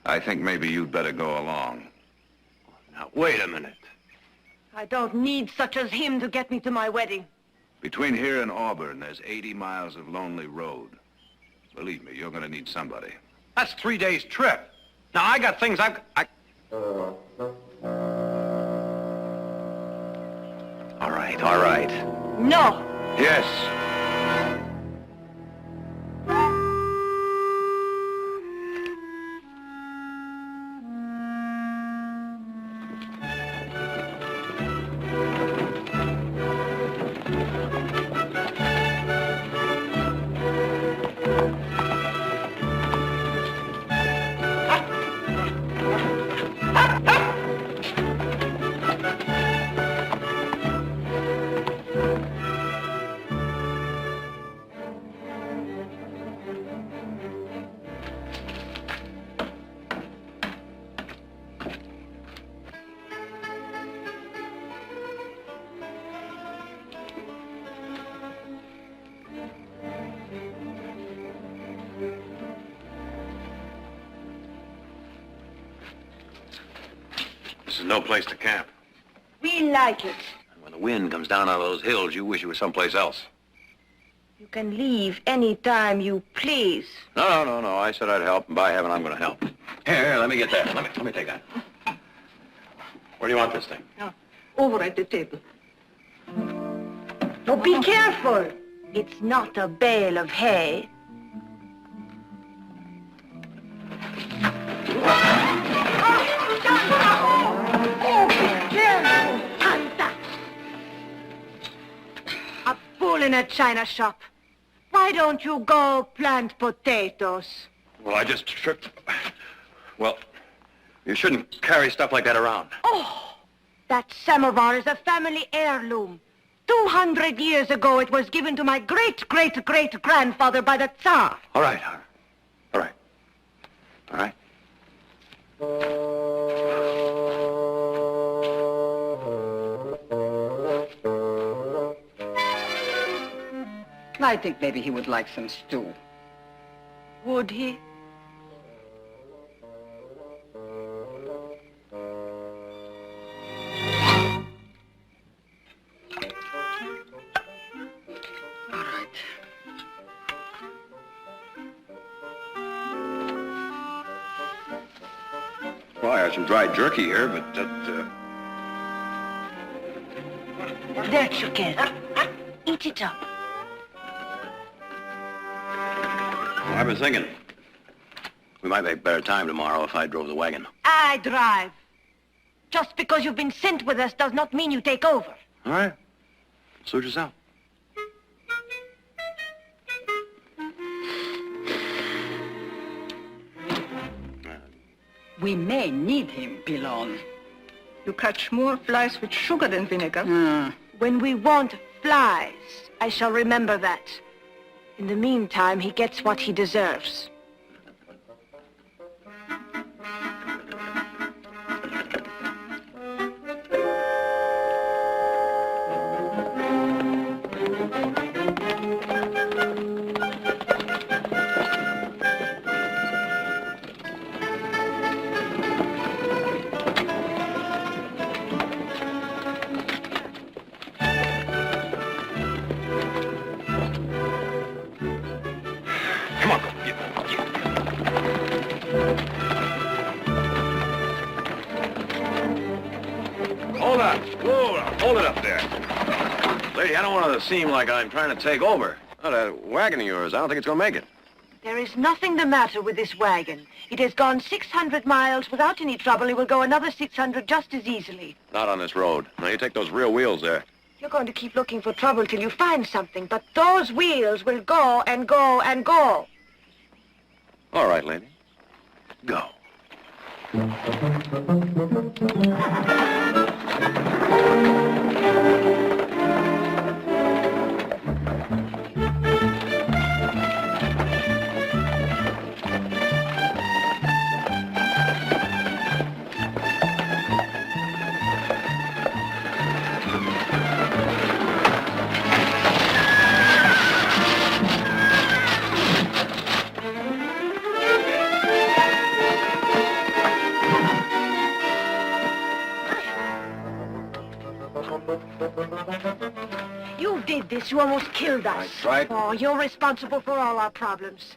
I think maybe you'd better go along. Now, wait a minute. I don't need such as him to get me to my wedding. Between here and Auburn, there's 80 miles of lonely road. Believe me, you're going to need somebody. That's 3 days' trip. Now, I got things I... All right. No. Yes. This is no place to camp. We like it. And when the wind comes down out of those hills, you wish you were someplace else. You can leave any time you please. No. I said I'd help, and by heaven, I'm going to help. Here, let me get that. Let me take that. Where do you want this thing? Over at the table. Oh, be careful. It's not a bale of hay. Oh, be careful. Anta. A fool in a china shop. Why don't you go plant potatoes? Well, I just tripped. Well, you shouldn't carry stuff like that around. Oh, that samovar is a family heirloom. 200 years ago, it was given to my great-great-great-grandfather by the Tsar. All right. I think maybe he would like some stew. Would he? All right. Well, I have some dried jerky here, but There, Chuquet. Eat it up. Well, I've been thinking we might make better time tomorrow if I drove the wagon. I drive. Just because you've been sent with us does not mean you take over. All right. Suit yourself. We may need him, Pilon. You catch more flies with sugar than vinegar. When we want flies, I shall remember that. In the meantime, he gets what he deserves. Come on, go. Hold on. Hold it up there. Lady, I don't want to seem like I'm trying to take over. Oh, that wagon of yours, I don't think it's going to make it. There is nothing the matter with this wagon. It has gone 600 miles without any trouble. It will go another 600 just as easily. Not on this road. Now, you take those real wheels there. You're going to keep looking for trouble till you find something, but those wheels will go and go and go. All right, lady. Go. You did this. You almost killed us. I tried. Oh, you're responsible for all our problems.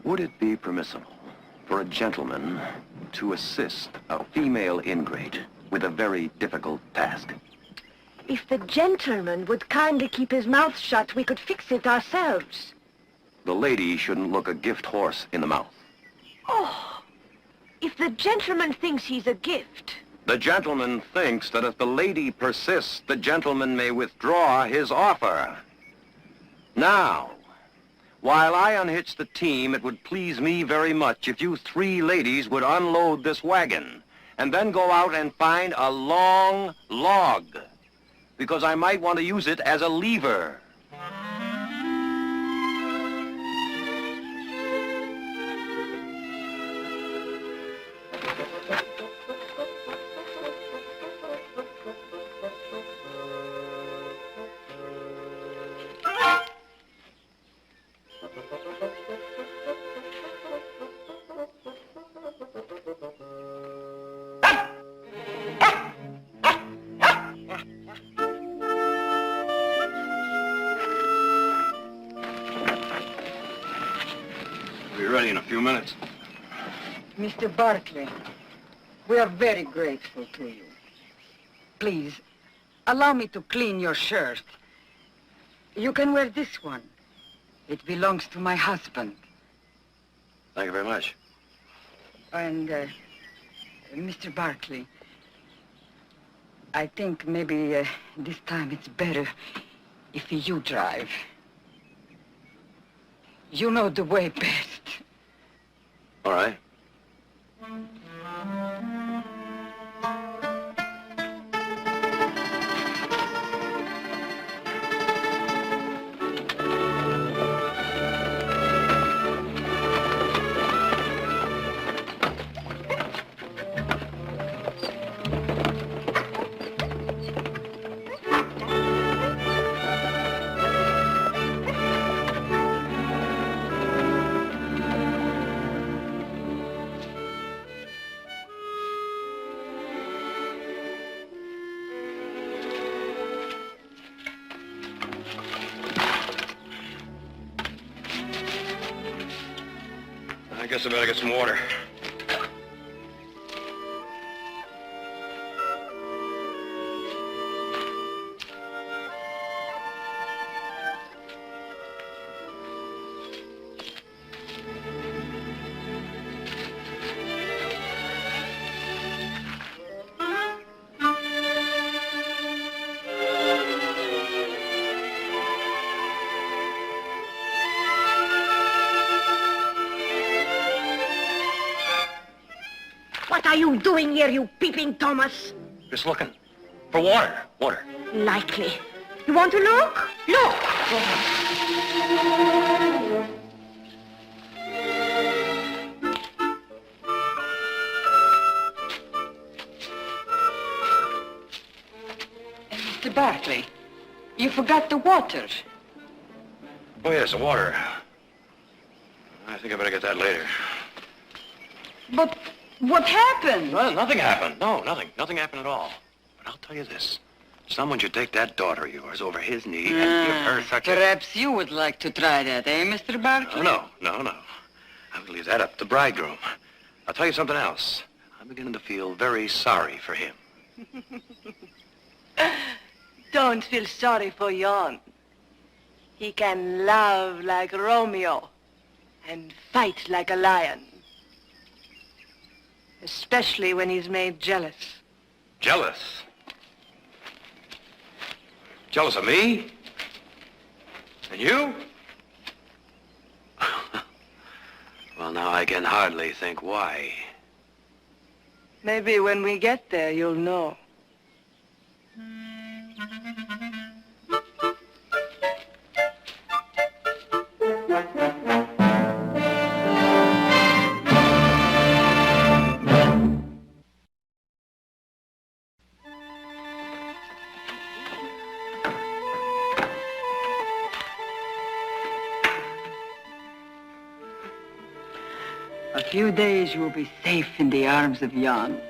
Would it be permissible for a gentleman to assist a female ingrate with a very difficult task? If the gentleman would kindly keep his mouth shut, we could fix it ourselves. The lady shouldn't look a gift horse in the mouth. Oh, if the gentleman thinks he's a gift. The gentleman thinks that if the lady persists, the gentleman may withdraw his offer. Now, while I unhitch the team, it would please me very much if you three ladies would unload this wagon and then go out and find a long log, because I might want to use it as a lever. We'll be ready in a few minutes. Mr. Barkley, we are very grateful to you. Please, allow me to clean your shirt. You can wear this one. It belongs to my husband. Thank you very much. And, Mr. Barkley, I think maybe this time it's better if you drive. You know the way best. All right. I guess I better get some water. What are you doing here, you peeping Thomas? Just looking. For water. Water. Likely. You want to look? Look! Mr. Barclay, you forgot the water. Oh, yes, the water. I think I better get that later. But what happened? Well, nothing happened. No, nothing. Nothing happened at all. But I'll tell you this. Someone should take that daughter of yours over his knee and give her such Perhaps you would like to try that, eh, Mr. Barclay? No. I would leave that up to the bridegroom. I'll tell you something else. I'm beginning to feel very sorry for him. Don't feel sorry for Jan. He can love like Romeo and fight like a lion. Especially when he's made jealous. Jealous? Jealous of me? And you? Well, now I can hardly think why. Maybe when we get there, you'll know. A few days you will be safe in the arms of Jan.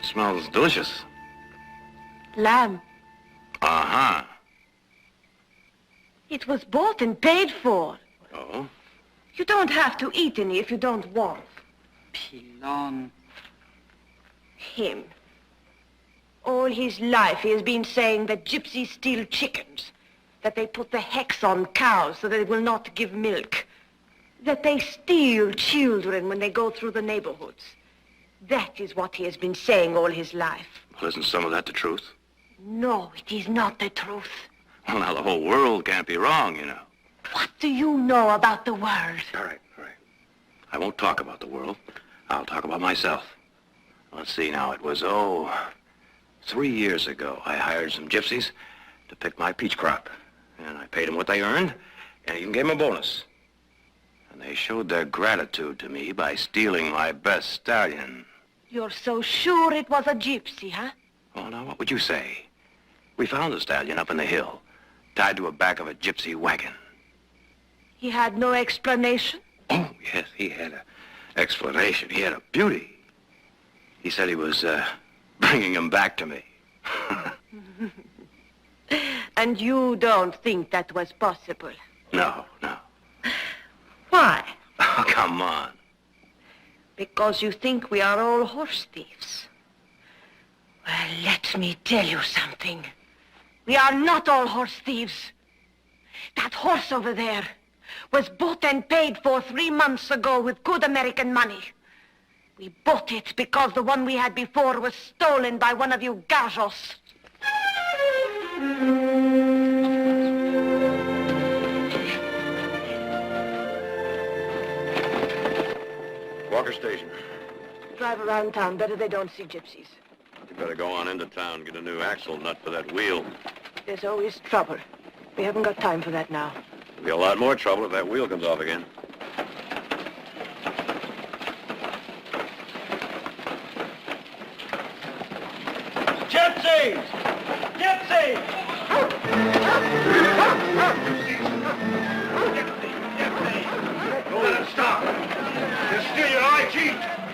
Smells delicious. Lamb. Uh-huh. It was bought and paid for. Oh? You don't have to eat any if you don't want. Pilon. Him. All his life he has been saying that gypsies steal chickens, that they put the hex on cows so that they will not give milk, that they steal children when they go through the neighborhoods. That is what he has been saying all his life. Well, isn't some of that the truth? No, it is not the truth. Well, now, the whole world can't be wrong, you know. What do you know about the world? All right. I won't talk about the world. I'll talk about myself. Let's see now. It was, 3 years ago. I hired some gypsies to pick my peach crop. And I paid them what they earned, and even gave them a bonus. And they showed their gratitude to me by stealing my best stallion. You're so sure it was a gypsy, huh? Oh, now, what would you say? We found the stallion up in the hill, tied to the back of a gypsy wagon. He had no explanation? Oh, yes, he had an explanation. He had a beauty. He said he was, bringing him back to me. And you don't think that was possible? No. Why? Oh, come on. Because you think we are all horse thieves. Well, let me tell you something. We are not all horse thieves. That horse over there was bought and paid for 3 months ago with good American money. We bought it because the one we had before was stolen by one of you gajos. Walker Station. Drive around town. Better they don't see gypsies. You better go on into town, get a new axle nut for that wheel. There's always trouble. We haven't got time for that now. There'll be a lot more trouble if that wheel comes off again. Gypsies! Gypsies! Don't let him stop. You'll steal your ID.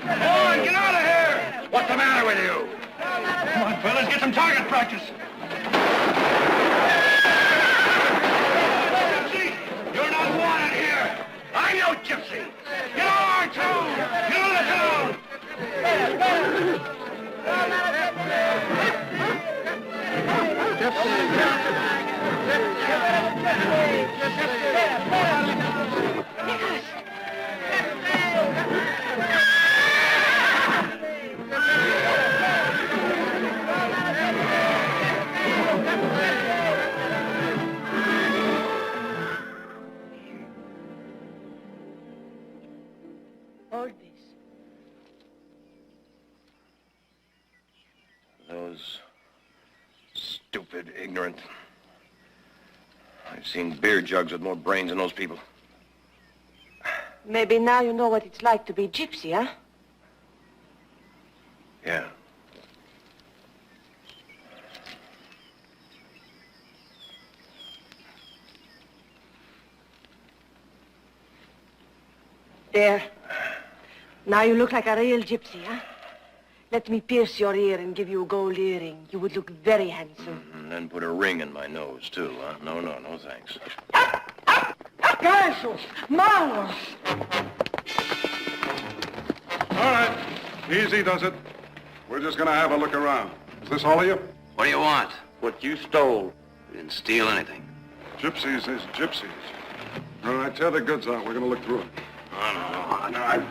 Come on, get out of here! What's the matter with you? Come on, fellas, get some target practice. Gypsy, you're not wanted here. I'm no gypsy. Get over too. Get on the town. ignorant. I've seen beer jugs with more brains than those people. Maybe now you know what it's like to be gypsy, huh? Yeah. There. Now you look like a real gypsy, huh? Let me pierce your ear and give you a gold earring. You would look very handsome. And then put a ring in my nose, too, huh? No, thanks. Casos! Malos! All right. Easy does it. We're just gonna have a look around. Is this all of you? What do you want? What you stole. We didn't steal anything. Gypsies is gypsies. All right, tear the goods out. We're gonna look through it. No.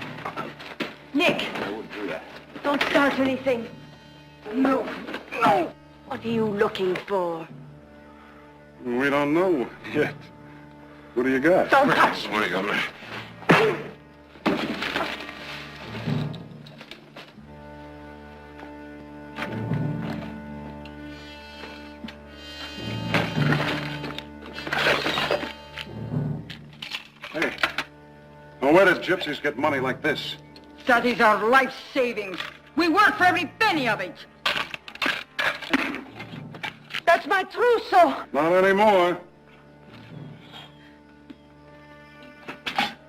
Nick, I wouldn't do that. don't start anything. No. What are you looking for? We don't know yet. What do you got? Don't touch. What do you got? Hey. Now, where does gypsies get money like this? That is our life savings. We work for every penny of it. That's my trousseau. Not anymore.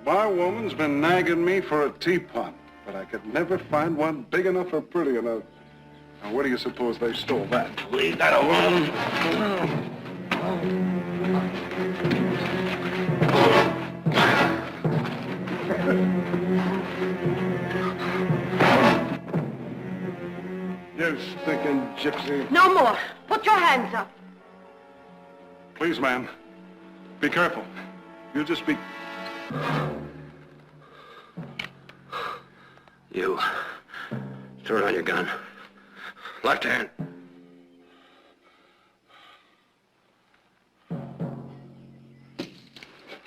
My woman's been nagging me for a teapot, but I could never find one big enough or pretty enough. Now, where do you suppose they stole that? Leave that alone. You stinking gypsy. No more. Put your hands up. Please, ma'am. Be careful. You just be... You. Throw down your gun. Left hand.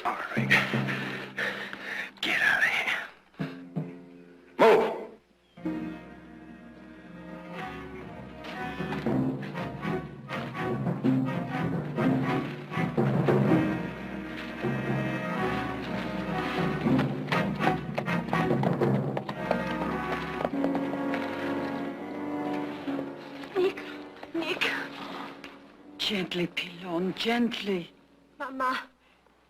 All right. Get out of here. Move! Nick. Gently, Pilon, gently. Mama,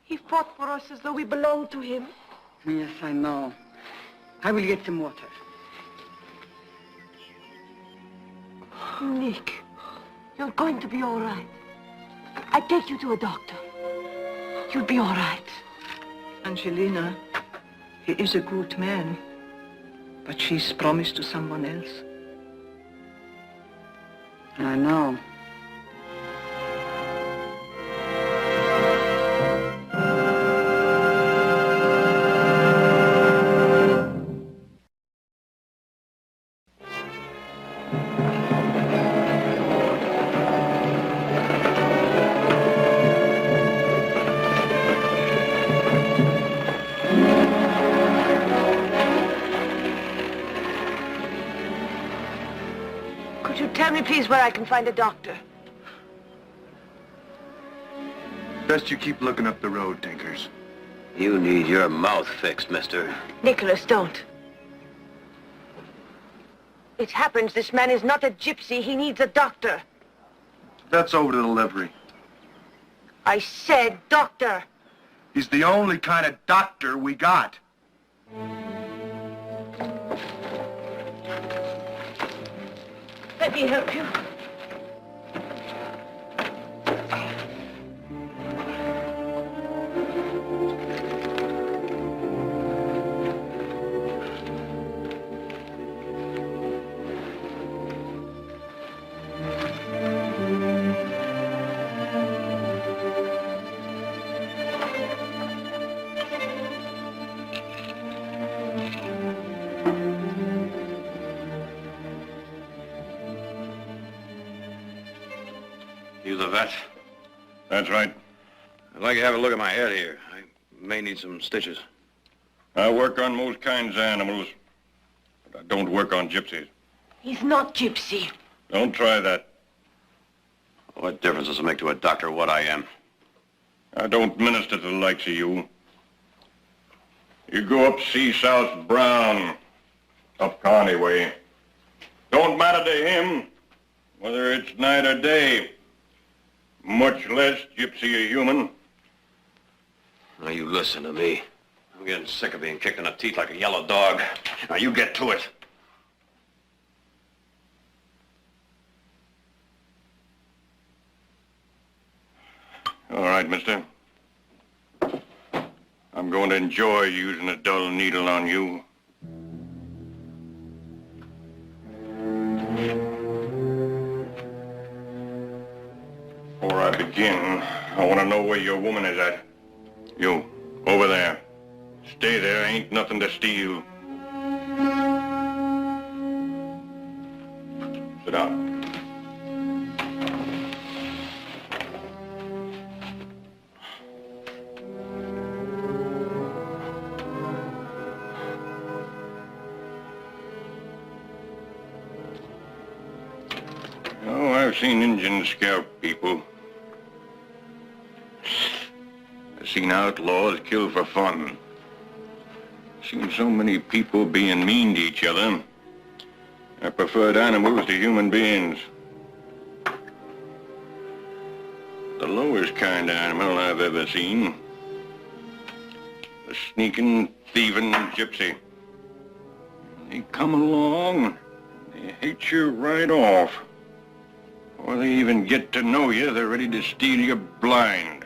he fought for us as though we belonged to him. Yes, I know. I will get some water. Nick, you're going to be all right. I take you to a doctor. You'll be all right. Angelina, he is a good man, but she's promised to someone else. I know. Could you tell me, please, where I can find a doctor? Best you keep looking up the road, Tinkers. You need your mouth fixed, mister. Nicholas, don't. It happens this man is not a gypsy. He needs a doctor. That's over to the livery. I said doctor. He's the only kind of doctor we got. Let me help you. You the vet? That's right. I'd like to have a look at my head here. I may need some stitches. I work on most kinds of animals, but I don't work on gypsies. He's not gypsy. Don't try that. What difference does it make to a doctor what I am? I don't minister to the likes of you. You go up see South Brown, up Connie way. Don't matter to him whether it's night or day, much less Gypsy a human. Now you listen to me. I'm getting sick of being kicked in the teeth like a yellow dog. Now you get to it. All right, mister. I'm going to enjoy using a dull needle on you. Before I begin, I want to know where your woman is at. You, over there. Stay there, ain't nothing to steal. Sit down. Oh, I've seen Indians scalp people. I've seen outlaws kill for fun. Seen so many people being mean to each other. I preferred animals to human beings. The lowest kind of animal I've ever seen. The sneaking, thieving gypsy. They come along, they hate you right off. Before they even get to know you, they're ready to steal you blind.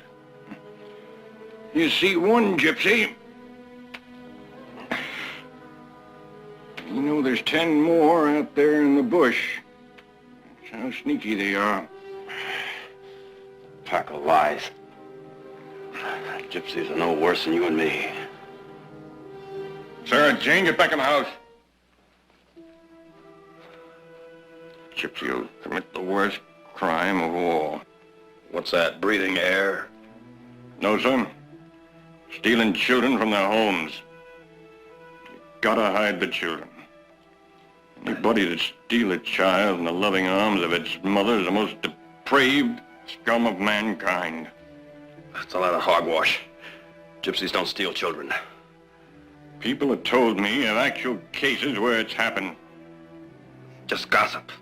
You see one gypsy, you know there's 10 more out there in the bush. That's how sneaky they are. Pack of lies. Gypsies are no worse than you and me. Sarah Jane, get back in the house. Gypsy will commit the worst crime of all. What's that, breathing air? No, sir. Stealing children from their homes. You gotta hide the children. Anybody that steals a child in the loving arms of its mother is the most depraved scum of mankind. That's a lot of hogwash. Gypsies don't steal children. People have told me of actual cases where it's happened. Just gossip.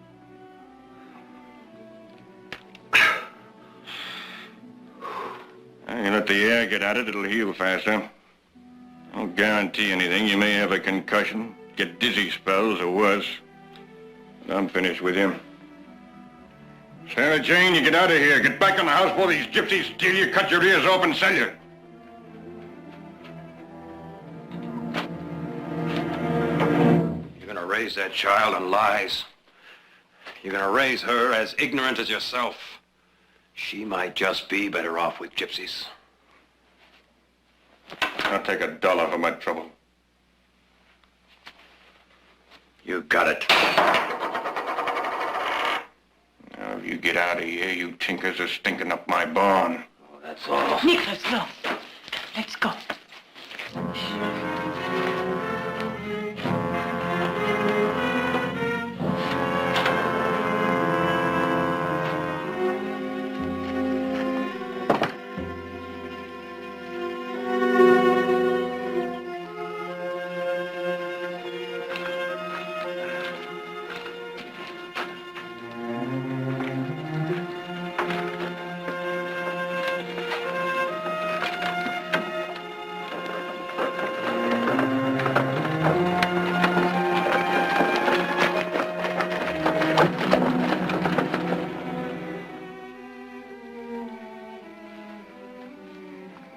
You let the air get at it, it'll heal faster. I don't guarantee anything. You may have a concussion, get dizzy spells, or worse. But I'm finished with you. Sarah Jane, you get out of here. Get back in the house before these gypsies steal you, cut your ears open, sell you. You're gonna raise that child in lies. You're gonna raise her as ignorant as yourself. She might just be better off with gypsies. I'll take $1 for my trouble. You got it. Now, if you get out of here, you tinkers are stinking up my barn. Oh, that's all. Nicholas, no. Let's go.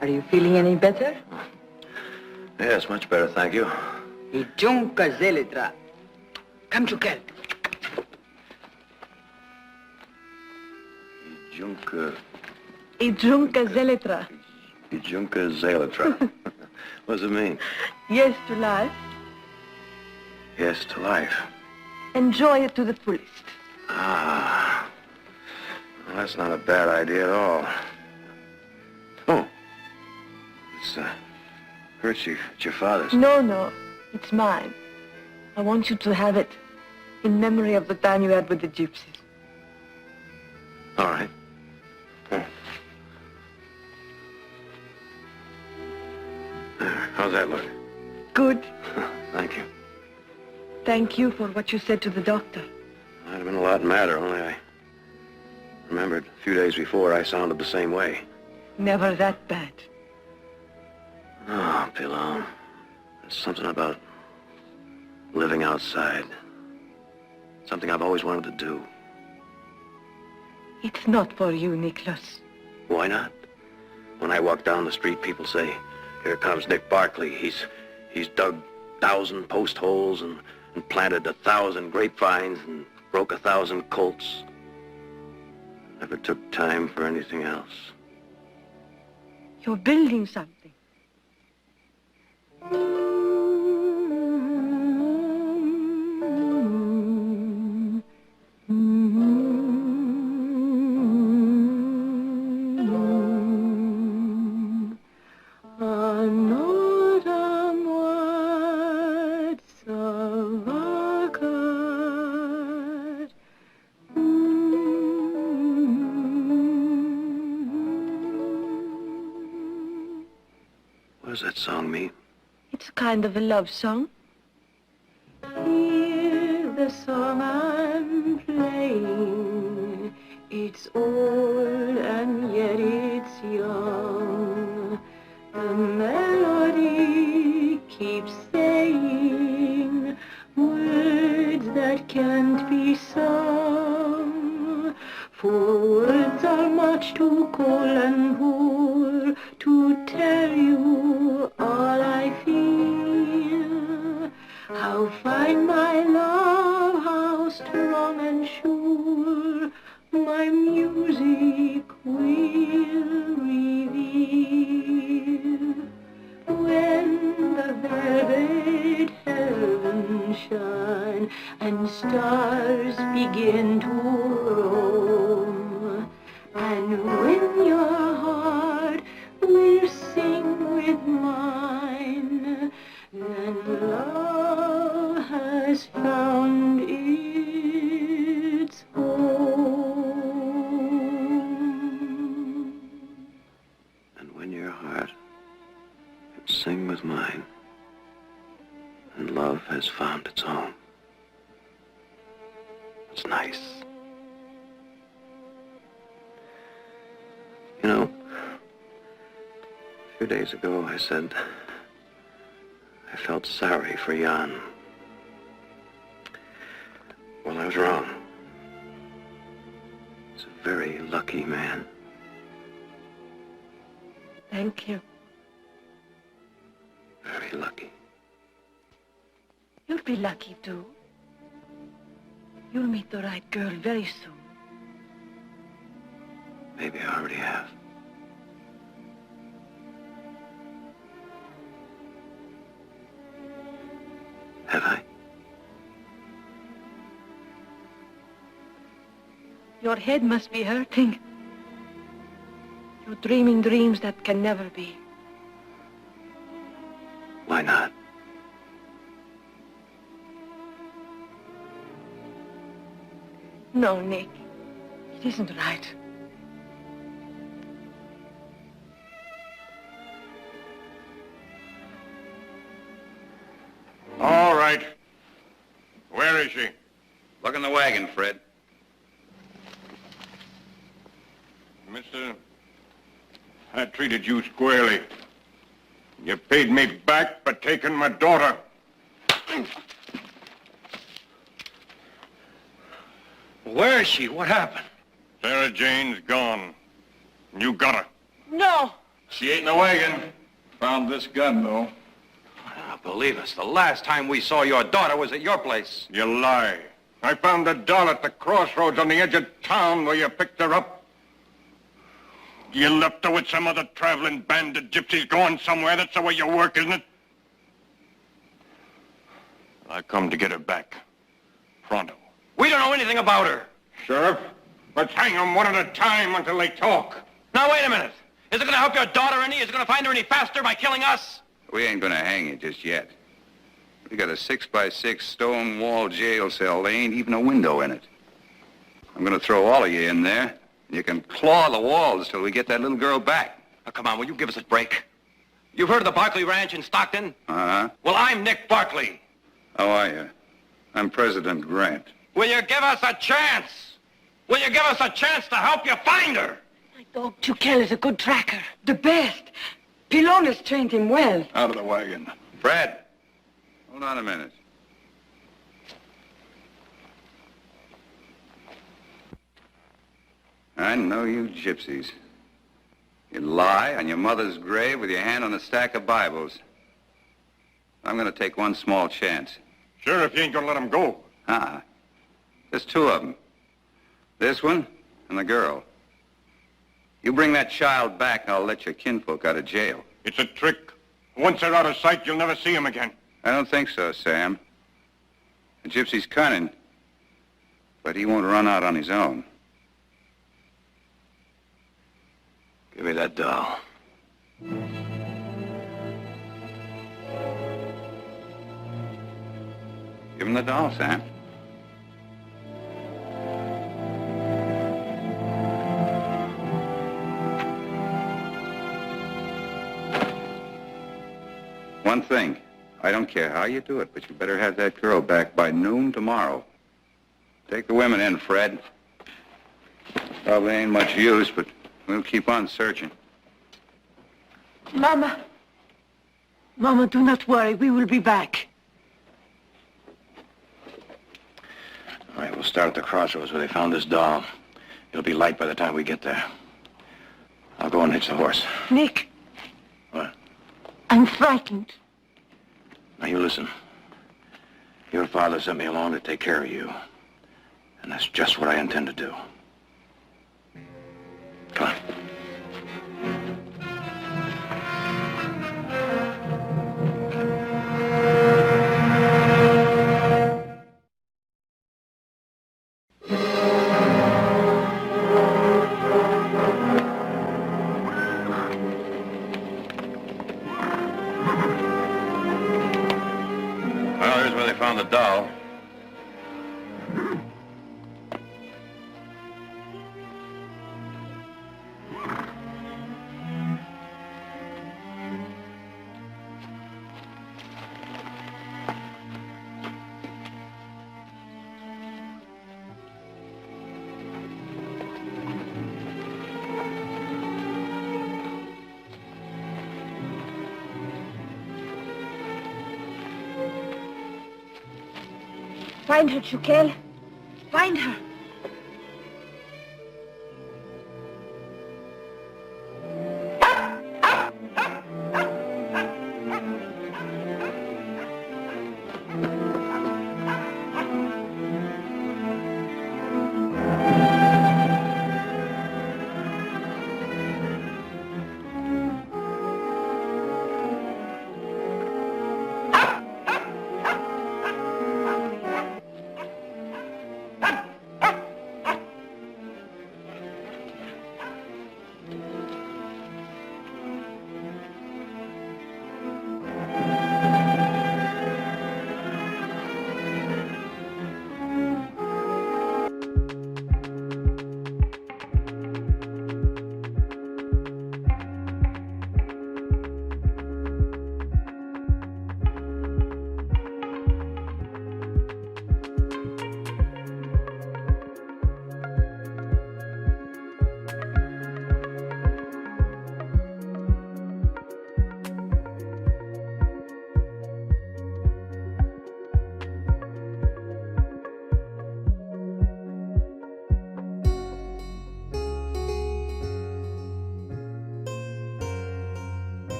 Are you feeling any better? Yes, much better, thank you. Ijunka Zelitra. Come to Kel. Ijunka Zelitra. Ijunka Zelitra. What does it mean? Yes to life. Yes to life. Enjoy it to the fullest. Ah. Well, that's not a bad idea at all. Oh. It's kerchief. It's your father's. No, it's mine. I want you to have it in memory of the time you had with the gypsies. All right. There. How's that look? Good. Thank you. Thank you for what you said to the doctor. Might have been a lot madder, only I remembered a few days before I sounded the same way. Never that bad. Oh, Pillow. There's something about living outside. Something I've always wanted to do. It's not for you, Nicholas. Why not? When I walk down the street, people say, "Here comes Nick Barkley. He's dug 1,000 post holes and planted 1,000 grapevines and broke 1,000 colts." Never took time for anything else. You're building something. What does that song mean? It's a kind of a love song. Hear the song I'm playing. It's old and yet it's young. The melody keeps saying words that can't be sung. For words are much too cold and poor to tell you all I feel. How fine my love, how strong and sure my music will reveal. When the velvet heavens shine and stars begin to roam, and when your heart will sing with mine, then love has found its home. And when your heart can sing with mine, and love has found its home. It's nice. You know, a few days ago I said I felt sorry for Jan. Well, I was wrong. He's a very lucky man. Thank you. Very lucky. You'll be lucky, too. You'll meet the right girl very soon. Maybe I already have. Have I? Your head must be hurting. You're dreaming dreams that can never be. Why not? No, Nick. It isn't right. All right. Where is she? Look in the wagon, Fred. Mister, I treated you squarely. You paid me back for taking my daughter. Where is she? What happened? Sarah Jane's gone. You got her. No! She ain't in the wagon. Found this gun, though. Now, believe us, the last time we saw your daughter was at your place. You lie. I found the doll at the crossroads on the edge of town where you picked her up. You left her with some other traveling band of gypsies going somewhere. That's the way you work, isn't it? I come to get her back. Pronto. We don't know anything about her. Sheriff, let's hang them one at a time until they talk. Now, wait a minute. Is it going to help your daughter any? Is it going to find her any faster by killing us? We ain't gonna hang you just yet. We got a 6x6 stone wall jail cell. There ain't even a window in it. I'm gonna throw all of you in there, You can claw the walls till we get that little girl back. Now, come on, will you give us a break? You've heard of the Barkley Ranch in Stockton? Uh-huh. Well, I'm Nick Barkley. How are you? I'm President Grant. Will you give us a chance? Will you give us a chance to help you find her? My dog, Chukel, is a good tracker. The best. Pilones trained him well. Out of the wagon. Fred, hold on a minute. I know you gypsies. You lie on your mother's grave with your hand on a stack of Bibles. I'm going to take one small chance. Sure, if you ain't gonna let him go. There's two of them. This one and the girl. You bring that child back, and I'll let your kinfolk out of jail. It's a trick. Once they're out of sight, you'll never see him again. I don't think so, Sam. The gypsy's cunning, but he won't run out on his own. Give me that doll. Give him the doll, Sam. One thing. I don't care how you do it, but you better have that girl back by noon tomorrow. Take the women in, Fred. Probably ain't much use, but we'll keep on searching. Mama. Mama, do not worry. We will be back. All right, we'll start at the crossroads where they found this doll. It'll be light by the time we get there. I'll go and hitch the horse. Nick. What? I'm frightened. Now, you listen. Your father sent me along to take care of you. And that's just what I intend to do. Come on. Well, here's where they found the doll. Find her, Chukel. Find her.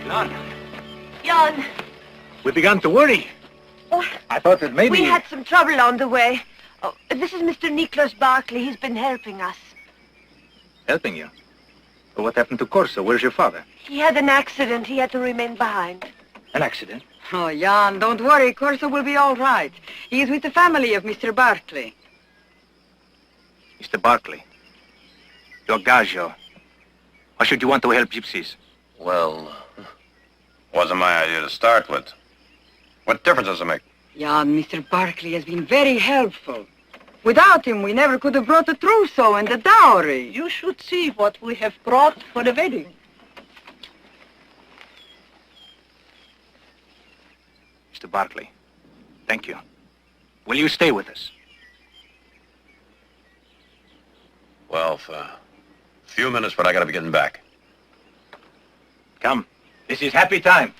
Jan, Jan, we began to worry. oh, I thought that maybe... we had some trouble on the way. Oh, this is Mr. Nicholas Barkley. He's been helping us. Helping you? But what happened to Corso? Where's your father? He had an accident. He had to remain behind. An accident? Oh, Jan, don't worry. Corso will be all right. He is with the family of Mr. Barkley. Mr. Barkley. You're Gaggio. Why should you want to help gypsies? Well, wasn't my idea to start with. What difference does it make? Jan, Mr. Barkley has been very helpful. Without him, we never could have brought the trousseau and the dowry. You should see what we have brought for the wedding. Mr. Barkley, thank you. Will you stay with us? Well, for a few minutes, but I gotta be getting back. Come. This is happy time.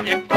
It